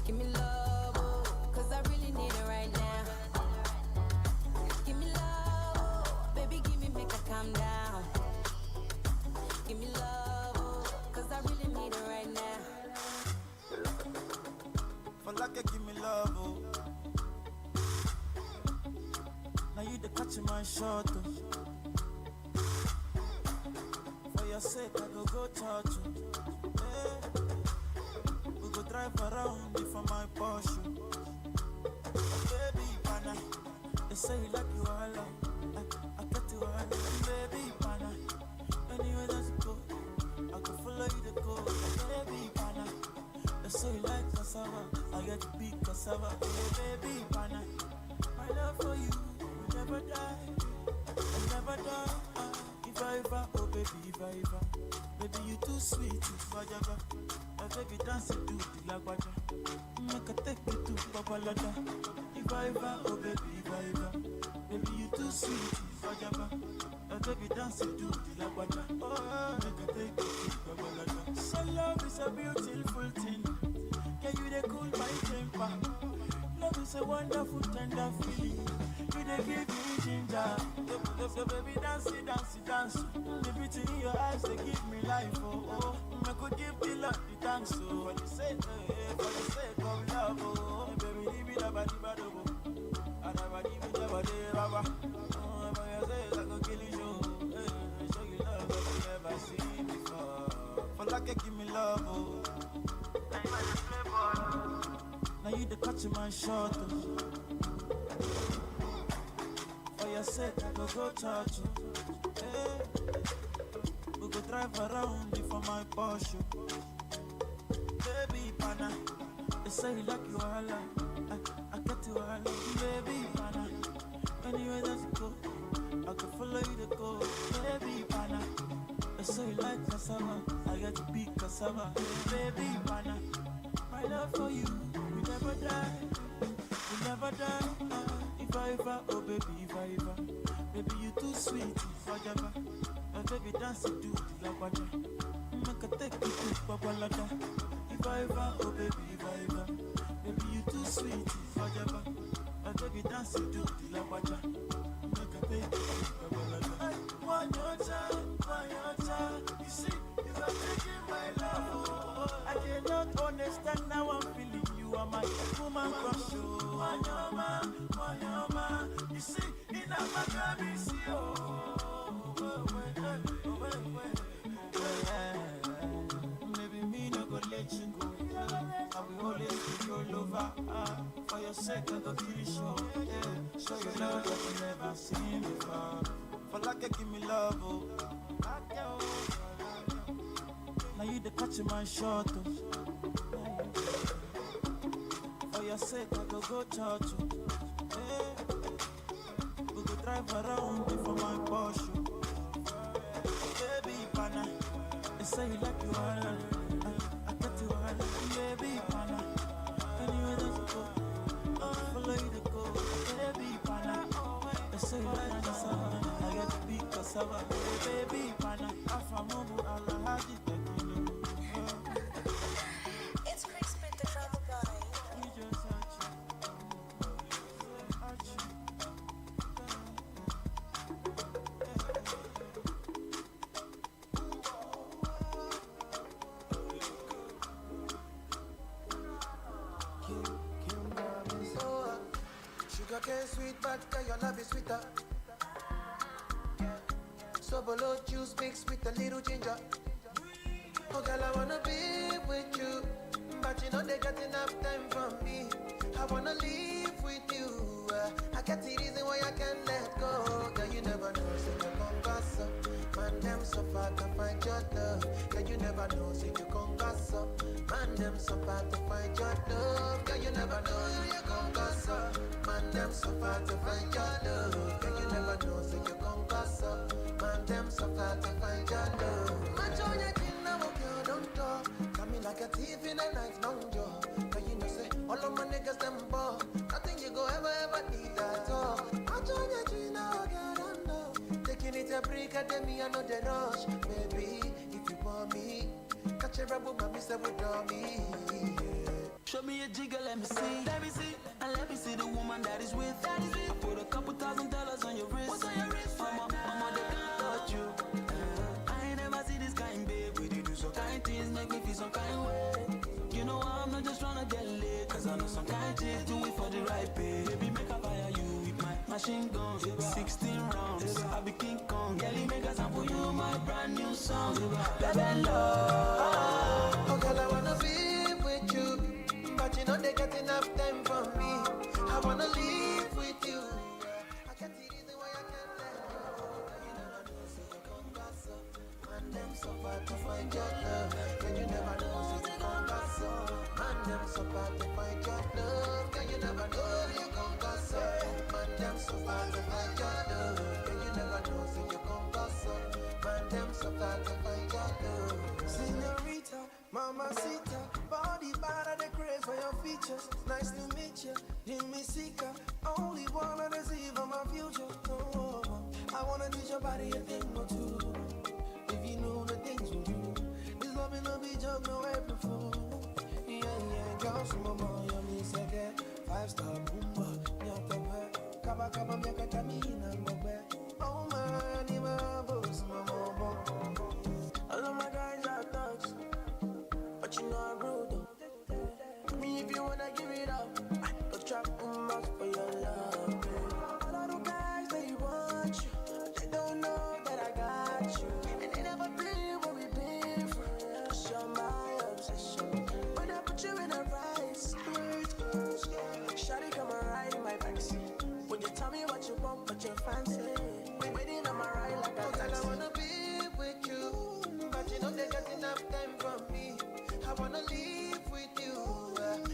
Give me love, oh, cause I really need it right now. Give me love, oh, baby, give me, make I calm down. Give me love, oh, cause I really need it right now. For like give me love, oh. Now you the catch my shot, oh. For your sake, I go touch you. Hey. We go drive around for my Porsche. Baby, pana, they say you like you all I get you all baby, pana. Anywhere that you go, I go follow you to go. Baby, pana, they say you like cassava, I get to be cassava. Baby, pana, my love for you will never die, will never die. If I ever, oh baby, if I ever, baby you too sweet, if I ever. Baby dance to the lagwaja. Make a take me to Babalada. If I ever, oh baby, if I ever. Baby you too sweet, if I ever. Baby dance to the lagwaja. Oh, make a take me to Babalada. So love is a beautiful thing. Can you they cool my temper? Love is a wonderful tender feeling. You they give me ginger. So baby dance. The beauty in your eyes they give me life. Oh. I could give the love the thanks so for the sake of love, oh. Baby, leave it about the bad, oh. And I leave it about the baba. Oh, but you say I could kill you, show you love that you never seen before. For like you give me love, oh. Now you the catch my shot, oh. For your sake, I go touch you. Hey. We go drive around for my Porsche. Baby, pana, they say you like you all I get you all baby, pana. Anywhere that you go, I can follow you to go. Baby, pana, they say you like cassava, I get to be cassava. Baby, pana, my love for you will never die, will never die. If I ever, oh baby, if I ever, baby you too sweet, if I ever. Baby dance to the lagwaja. Make a take you to Babalada. If I ever, oh baby, if I ever. Baby you too sweet, if I ever. Baby dance to the lagwaja. Make a take you to Babalada. One your time. You see, you are taking my love. Oh. I cannot understand now I'm feeling you are my woman crush. One your man. You see, in a Maccabi, see, oh. Maybe me no go let you go. I will always be your lover. For your sake, I go kill you, show. Show you love that you never seen before. For like you give me love, oh. Now you the catch my shot, oh. For your sake, I go touch you. We go drive around before my Porsche. Baby, pana, they say you like you all. I got you all. Baby, pana, anywhere that you go, I'll follow you to go. Baby, pana, they say you like cassava. I got to be cassava. Baby, pana, I'm from Mobu, Allah had it. It's Crispin, the drama guy. You just hurt you. Sugar cane sweet, but your love is sweeter. So below juice mixed with a little ginger. Oh girl, I wanna be with you, but you know they got enough time for me. I wanna live with you. I got the reason why I can't let go. Girl, you never know, say you come pass up. Man, them so far to find your love. Girl, you never know, say you come pass up. Man, them so far to find your love. Girl, you never know, you come pass up. Man, them so far to find your love. Girl, you never know, say you come pass up. Man, them so far to find your love. Man, join your king now, girl, don't talk. Come in like a thief in the night, no job. But you know, say, all of my niggas, them ball. Nothing you go ever need at all. Man, join your king now, girl, don't know. Taking it a break, at me, I know the rush. Baby, if you want me, catch a rebel, mommy, say, with me. Show me a jigger, let me see. Let me see. And let me see the woman that is with. I put a couple $1,000 on your wrist. What's on your wrist? Mama, they can't touch you. I ain't never see this kind, babe. We do some kind things, make me feel some kind way. You know I'm not just trying to get laid, cause I know some kind chicks do it for the right pay. Baby, make I fire you with my machine gun. 16 rounds, I be King Kong. Girlie, make a sound for you, my brand new song. Baby, love. Oh, girl, I wanna be with you, but you know they got enough time for me. I wanna live with you. I can't see reason why I can't let go. You never know, say you come pass up. Man, them so far to find your love. And you never know, say you come pass up. Man, them so far to find your love. And you never know, you come pass up. Man, them so far to find your love. And you never know, say you come pass up. Man, them so far to find your love. Señorita, mamacita, body bad, the craze for your features. Nice to meet you, Jimmy Sika. Only wanna deceive on my future. Oh, I wanna teach your body a thing or two. If you know the things we do, this love will not be joke, no April Fool. Yeah, girl, some mama, you me second. 5-star boomba, nyatape. Kaba, miaka tamina, ngobe. Oh man, you my boss, mama. All of my guys are thugs, but you know I'm rude though. Me if you wanna give it up, go trap much for your love. All of the guys they want you, but they don't know that I got you. And they never been what we've been through. Cause you're my obsession. When I put you in a vice, shawty come and ride in my backseat. When you tell me what you want, what you fancy, waiting on my ride like a taxi. I wanna be with you, but you know they got enough time for me. I wanna live with you.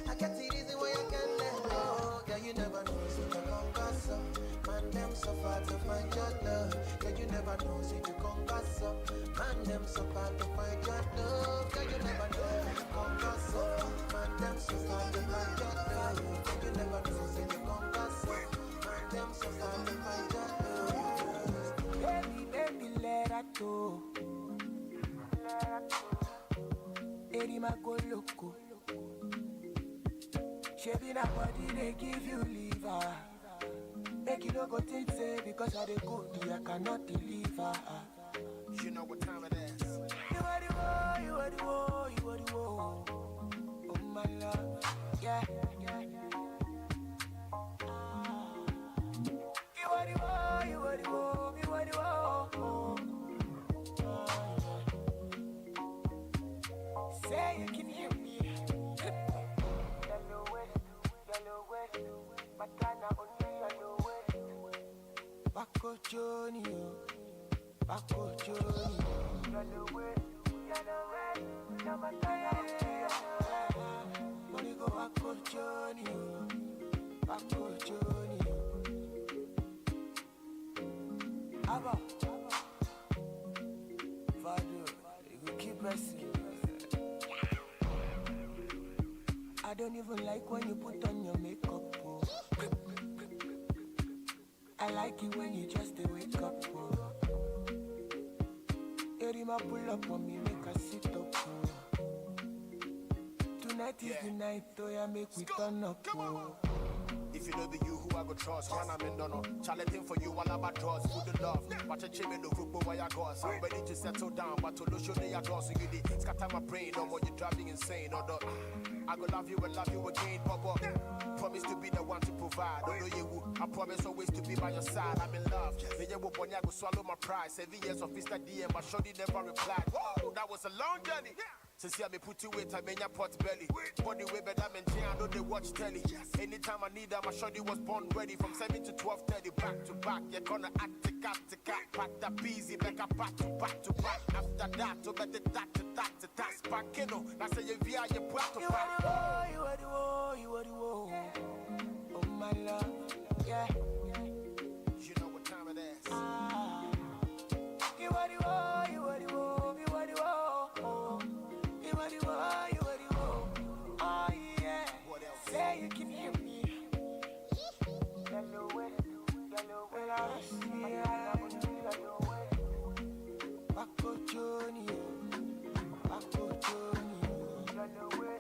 I got the reason why I can't let go. Girl, you never know, so you come pass up. Man, them so far to find your love. Girl, you never know, so you come pass up. Man, them so far to find your love. Girl, you never know, so you come pass up. Man, them so far to find your love. Girl, you never know, so you come pass up. Man, them so far to find your love. Baby, let her go. Eri ma go loco. Shaping her body, they give you liver. Make you no go think say because I dey go do I cannot deliver. You know what time it is. You are the one, you are the one, you are the one. Oh my love, yeah. You are the one, you are the one, you are the one. Say you can hear me. Yellow west, Matana only yellow west. Bako Johnny, Bako Johnny. Yellow west, Matana only yellow west. Money go Bako Johnny, Bako Johnny. don't even like when you put on your makeup, oh. I like it when you just wake up, oh. Erima pull up on me, make her sit up, oh. Tonight is the night, oh yeah, make we turn up, oh. If you know be you who I go trust, man, I'm in dono. Challenging for you while I'm at draws. Food and love. Watch a chim in the group where I go. I'm ready to settle down, but to lose your day I go. So you did scatter my brain, no more you driving insane. Or the I go love you and love you again, Bobo. Promise to be the one to provide. Don't know you, I promise always to be by your side. I'm in love. The year when I go swallow my pride. 7 years of Mr. DM, my shorty never replied. Whoa, that was a long journey. Since I me put you weight, I mean your pot belly. Body way better than I know they watch telly. Anytime I need her, my shorty was born ready. From 7 to 12:30, back to back. You're gonna act to cat. Pack that busy, back up back to back. After that, to get the that back, you know. That's how you via your back to back. You are the woe. Oh my love, yeah. You know what time it is. You are the woe, you are the woe. Oh yeah. What else? Say you can hear me. Yellow way. Well, I see yellow way. Bako Johnny. Yellow way.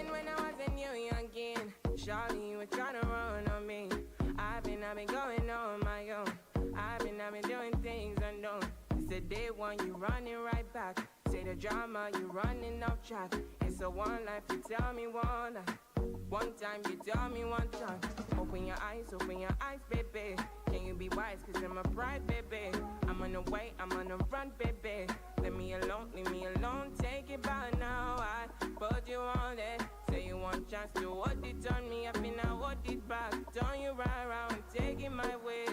When I wasn't young, Charlie, you were trying to run on me. I've been going on my own. I've been doing things unknown. It's the day one, you running right back. Say the drama, you running off track. It's a one life, you tell me one life. One time, you tell me one time. Open your eyes, baby. Can you be wise, cause I'm a pride, baby. I'm on the way, I'm on the run, baby. Leave me alone, take it by now. I put you on it. Say you want chance to hold it on me. I been I hold it back. Turn you right around, take it my way.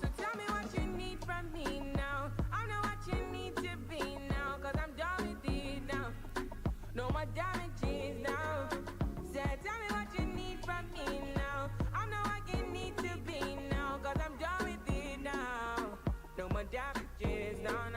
So tell me what you need from me now. I know what you need to be now, cause I'm done with it now. No more damages now. Say tell me what you need from me now. I know what you need to be now, cause I'm done with it now. No more damages now.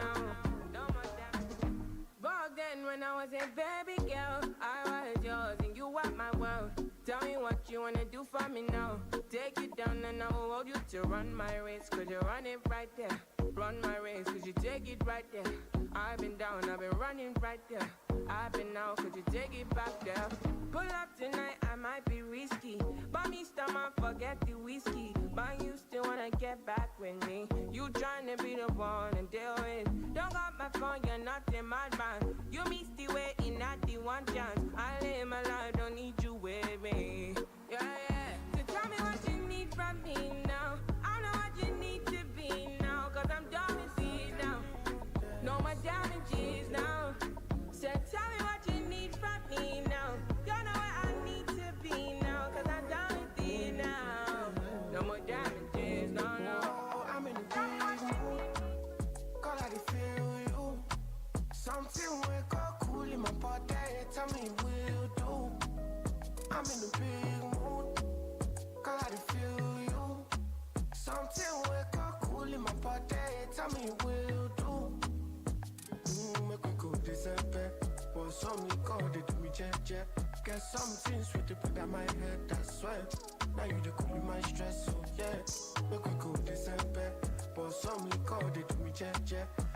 No more damages. Back then when I was a baby girl, I was yours and you were my world. Tell me what you wanna do for me now. Take you down and I will hold you to run my race, cause you run it right there. Run my race, cause you take it right there. I've been down, I've been running right there. I've been out, could you take it back there? Pull up tonight, I might be risky. But me stomach, forget the whiskey. But you still wanna get back with me. You tryna be the one and deal with. Don't got my phone, you're not a madman. You missed the way in not the one chance. I live my life, don't need you with me. Yeah. So tell me what you need from me now. I know what you need to be now, cause I'm done with it now. No more damages now. So tell me what you need from me now. You know where I need to be now, cause I'm done with it now. No more damages, no. I'm in the big mood. Cause I feel you. Something wake up cool in my body. Tell me will do. I'm in the big mood. Cause I feel you. Something wake up cool in my body. Tell me will do. Make we go December. But some you call it me jet. Get something sweet to put on my head, that's why. Now you the cool my stress, so yeah. Make we go December. But some you call it me jet.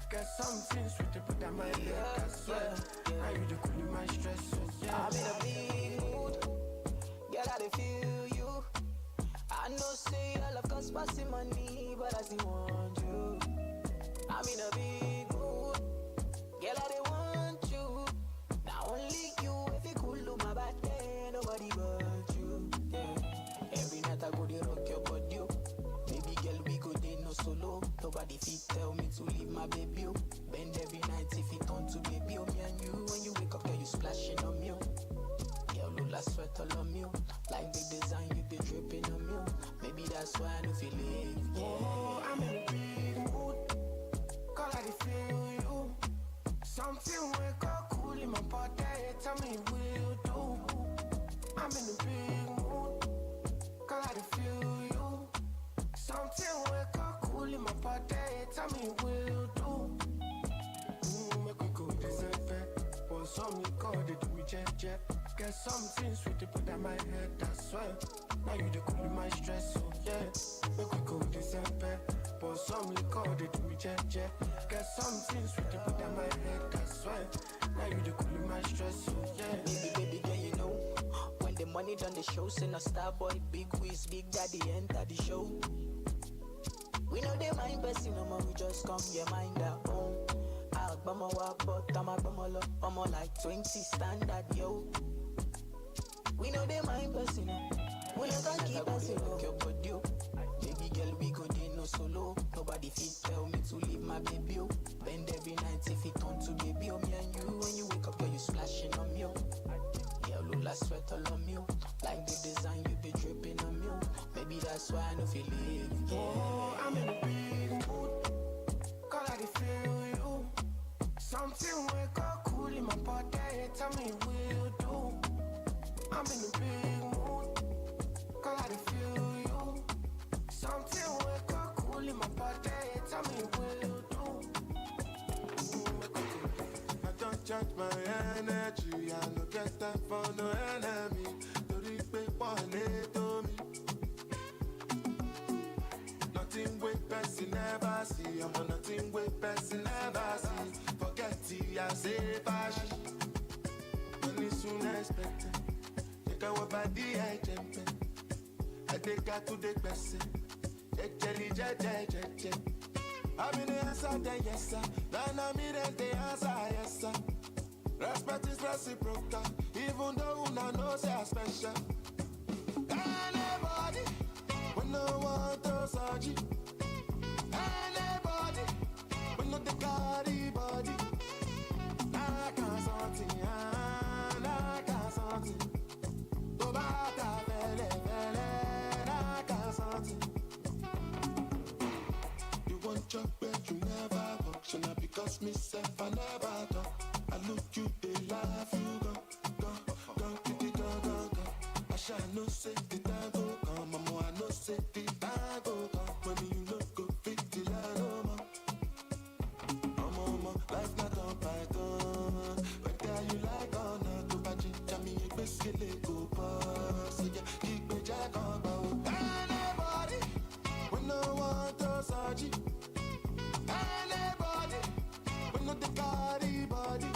Get something sweet to put on my head, that's why. Now you the cool my stress, so yeah. I'm in a big mood. Girl, I dey feel you. I know say all of cost passing money, but I still want you. I'm in a big mood. Girl, I dey want you. Now only you, if you cool do my bad day, nobody but you. Yeah. Every night I go dey rock your body, oh. Baby girl, we go dey no solo. Nobody fit tell me to leave my baby, oh. Bend every night if it on to baby, oh. Me and you, when you wake up, girl, you splashing on me, oh. Girl, Lula sweat all on me, oh. Like the design, you be dripping on me, oh. Maybe that's why I don't feel it, yeah. Oh, I'm in a big mood. Cause I feel you. Something wake up cool in my body. Tell me will do. I'm in a big mood. Cause I feel you. Something wake up cool in my my body, tell me will do. Make we go December. For some call they do me jet. Get something sweet to put on my head, I swear. Now you the cool my stress, so yeah. Make we go December. For some call they do me jet. Get something sweet to put on my head, I swear. Now you the cool my stress, so yeah. Baby girl, you know, when the money done the show, send a star boy, big whiz, big daddy enter the show. We know they mind person, no more, we just come your mind at home. I'll bum a walk, but I'm a bum a lot, I'm like 20 standard, yo. We know they mind person, we not gonna keep us in your body. Baby girl, we go there no solo. Nobody fit tell me to leave my baby. Bend every night if it turn to baby. Me and you, when you wake up, girl, you splashing on me. Yellow sweat all on me. Like the design you be dripping on me. Maybe that's why I don't feel it. Yeah. Oh, I'm in a big mood. Cause I feel you. Something wake up cool in my body. Tell me will do. I'm in a big mood. Cause I feel you. Something wake up cool in my body. Tell me will do. I don't charge my energy. I no get time for no enemy. To reap one to me. Nothing with person never see. I'm on nothing with person never see. Forget it, I say fashion. Money soon expected. Take our body, I jump in. I take her to the person. Jelly. I'm in the answer, then yes, sir. Then I'm in the answer, yes, sir. Respect is reciprocal, even though I know say special. Anybody, we no want to surgery. Anybody, we no the carry body. I can't something, I can't something. To bata vele, I can't something. You want your bed, you never function. Because myself, I never talk. I look you, they laugh, you go. I shall no say the time go come, mama, I no say the time go come. Money you no go fit till I no more. Mama, life not on python. Whether you like or not, to buy ginger me a biscuit, go pass. So yeah, keep me jack on bow. Anybody, we no want to surgery. Anybody, we no the carry body.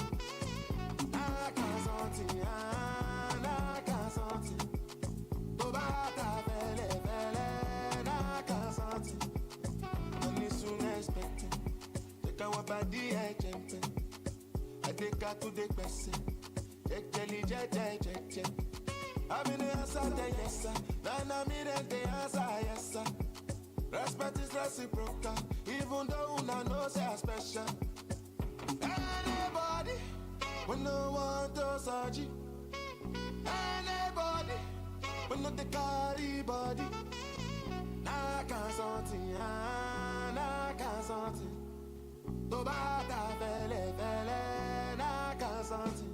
I can't something, I can't something. To bata vele, I can't something. Money soon expected. Take our body, I jump in. I take her to the person. Jelly. I'm in the answer, then yes, sir. Then I'm in the answer, yes, sir. Respect is reciprocal, even though I know say I'm special. Anybody, we no want to surgery. Anybody, we no the carry body. I can't something, I can't something. To bata vele, I can't something.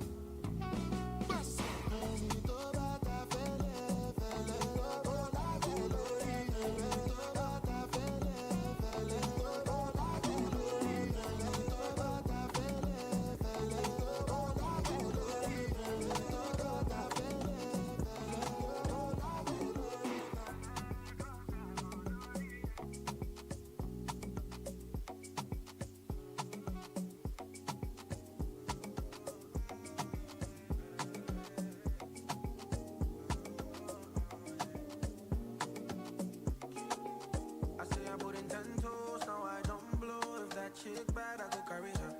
Chick bad, I could carry her.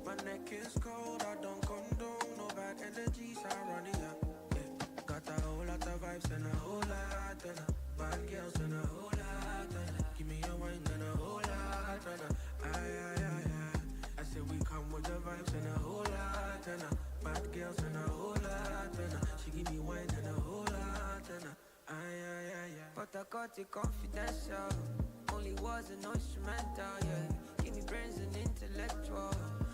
My neck is cold, I don't condone. No bad energy surrounding her. Yeah, got a whole lot of vibes and a whole lot of bad girls and a whole lot of. Give me a wine and a whole lot of. Aye. I said we come with the vibes and a whole lot of bad girls and a whole lot of. She give me wine and a whole lot of. Aye. But I got it confidential. Only was an instrumental, yeah. Give me brains and intellectual.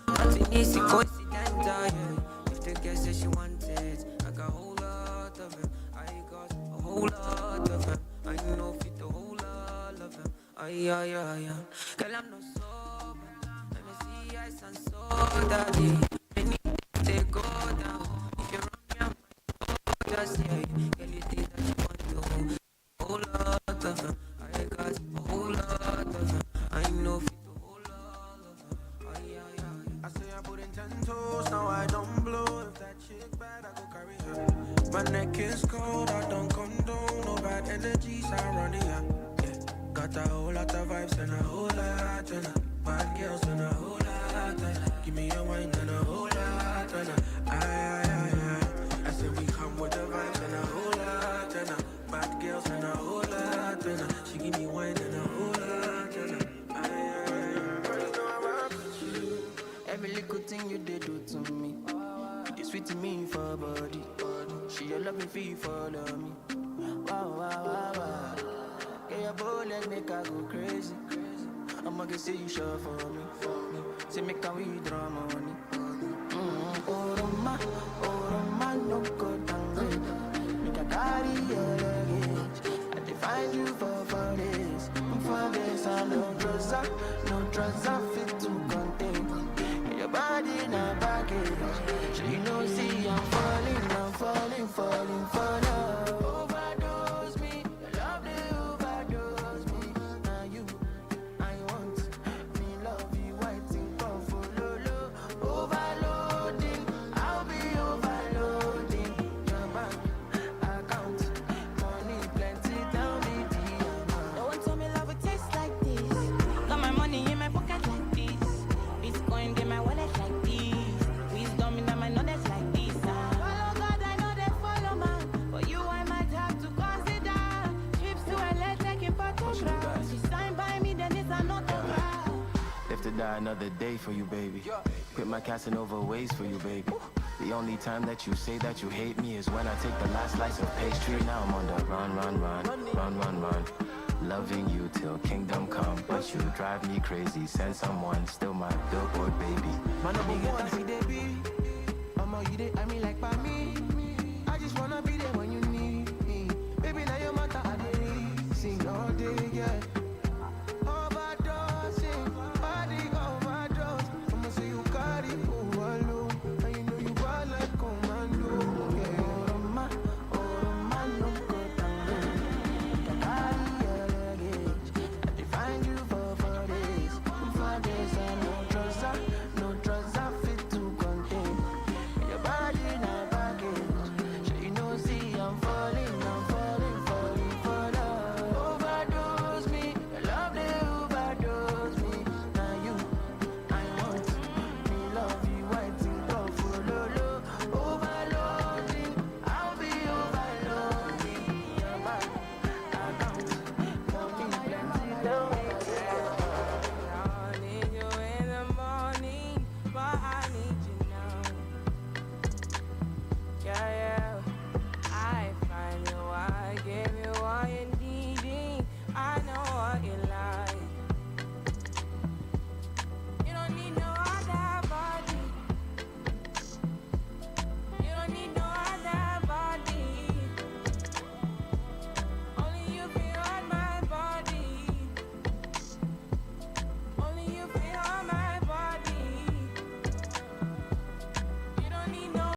Nothing easy, coincidental, yeah. If the girl says she wanted, I got a whole lot of him. I got a whole lot of him. I know fit a whole lot of him. I Ay, ay, ay, ay. Girl, I'm not sober. Let me see ice and soda. Any they go down. If you run me up, just say, girl, you think that you want to. Whole lot of them. I got a whole lot of them. I know fit a whole lot of them. Ay, ay, ay. I say I put in 10 toes, now I don't blow. If that chick bad, I go carry her. My neck is cold, I don't condone. No bad energies, I run it, yeah. Got a whole lot of vibes and a whole lot of bad girls and a whole lot of. Give me a wine and a whole lot of. I said we come with the vibes and a whole lot of bad girls and a whole lot of. She give me wine and a whole lot of. Girl, you know I rock with you. Every little thing you did do to me. You sweet to me for body. She a loving fee follow me. Wow, wow, wow, wow. Get your bullet, make her go crazy. I'ma get see you sure for me. Say make her withdraw money. Oh Roma, no go down. Make her carry your luggage. I define you for this. For this, I no trouser fit to contain. Your body in a package. So you know, see I'm falling for love. Overdose me, your love they overdose me. Now you, I want me love you, waiting for follow. Overloading, I'll be overloading. Your bank account, money plenty, tell me the amount. No one told me love would taste like this. Got my money in my pocket like this. Bitcoin in my wallet like this. Wisdom in my knowledge like this. Follow God, I know they follow man. For you, I might have to consider trips to LA taking photographs. She signed by me, then it's another graph. Live to die another day for you, baby. Quit my Casanova ways for you, baby. The only time that you say that you hate me is when I take the last slice of pastry. Now I'm on the run. Loving you till kingdom come, but you drive me crazy. Send someone, still my billboard baby. Man, I'm get taxi, baby. I'm you, I mean like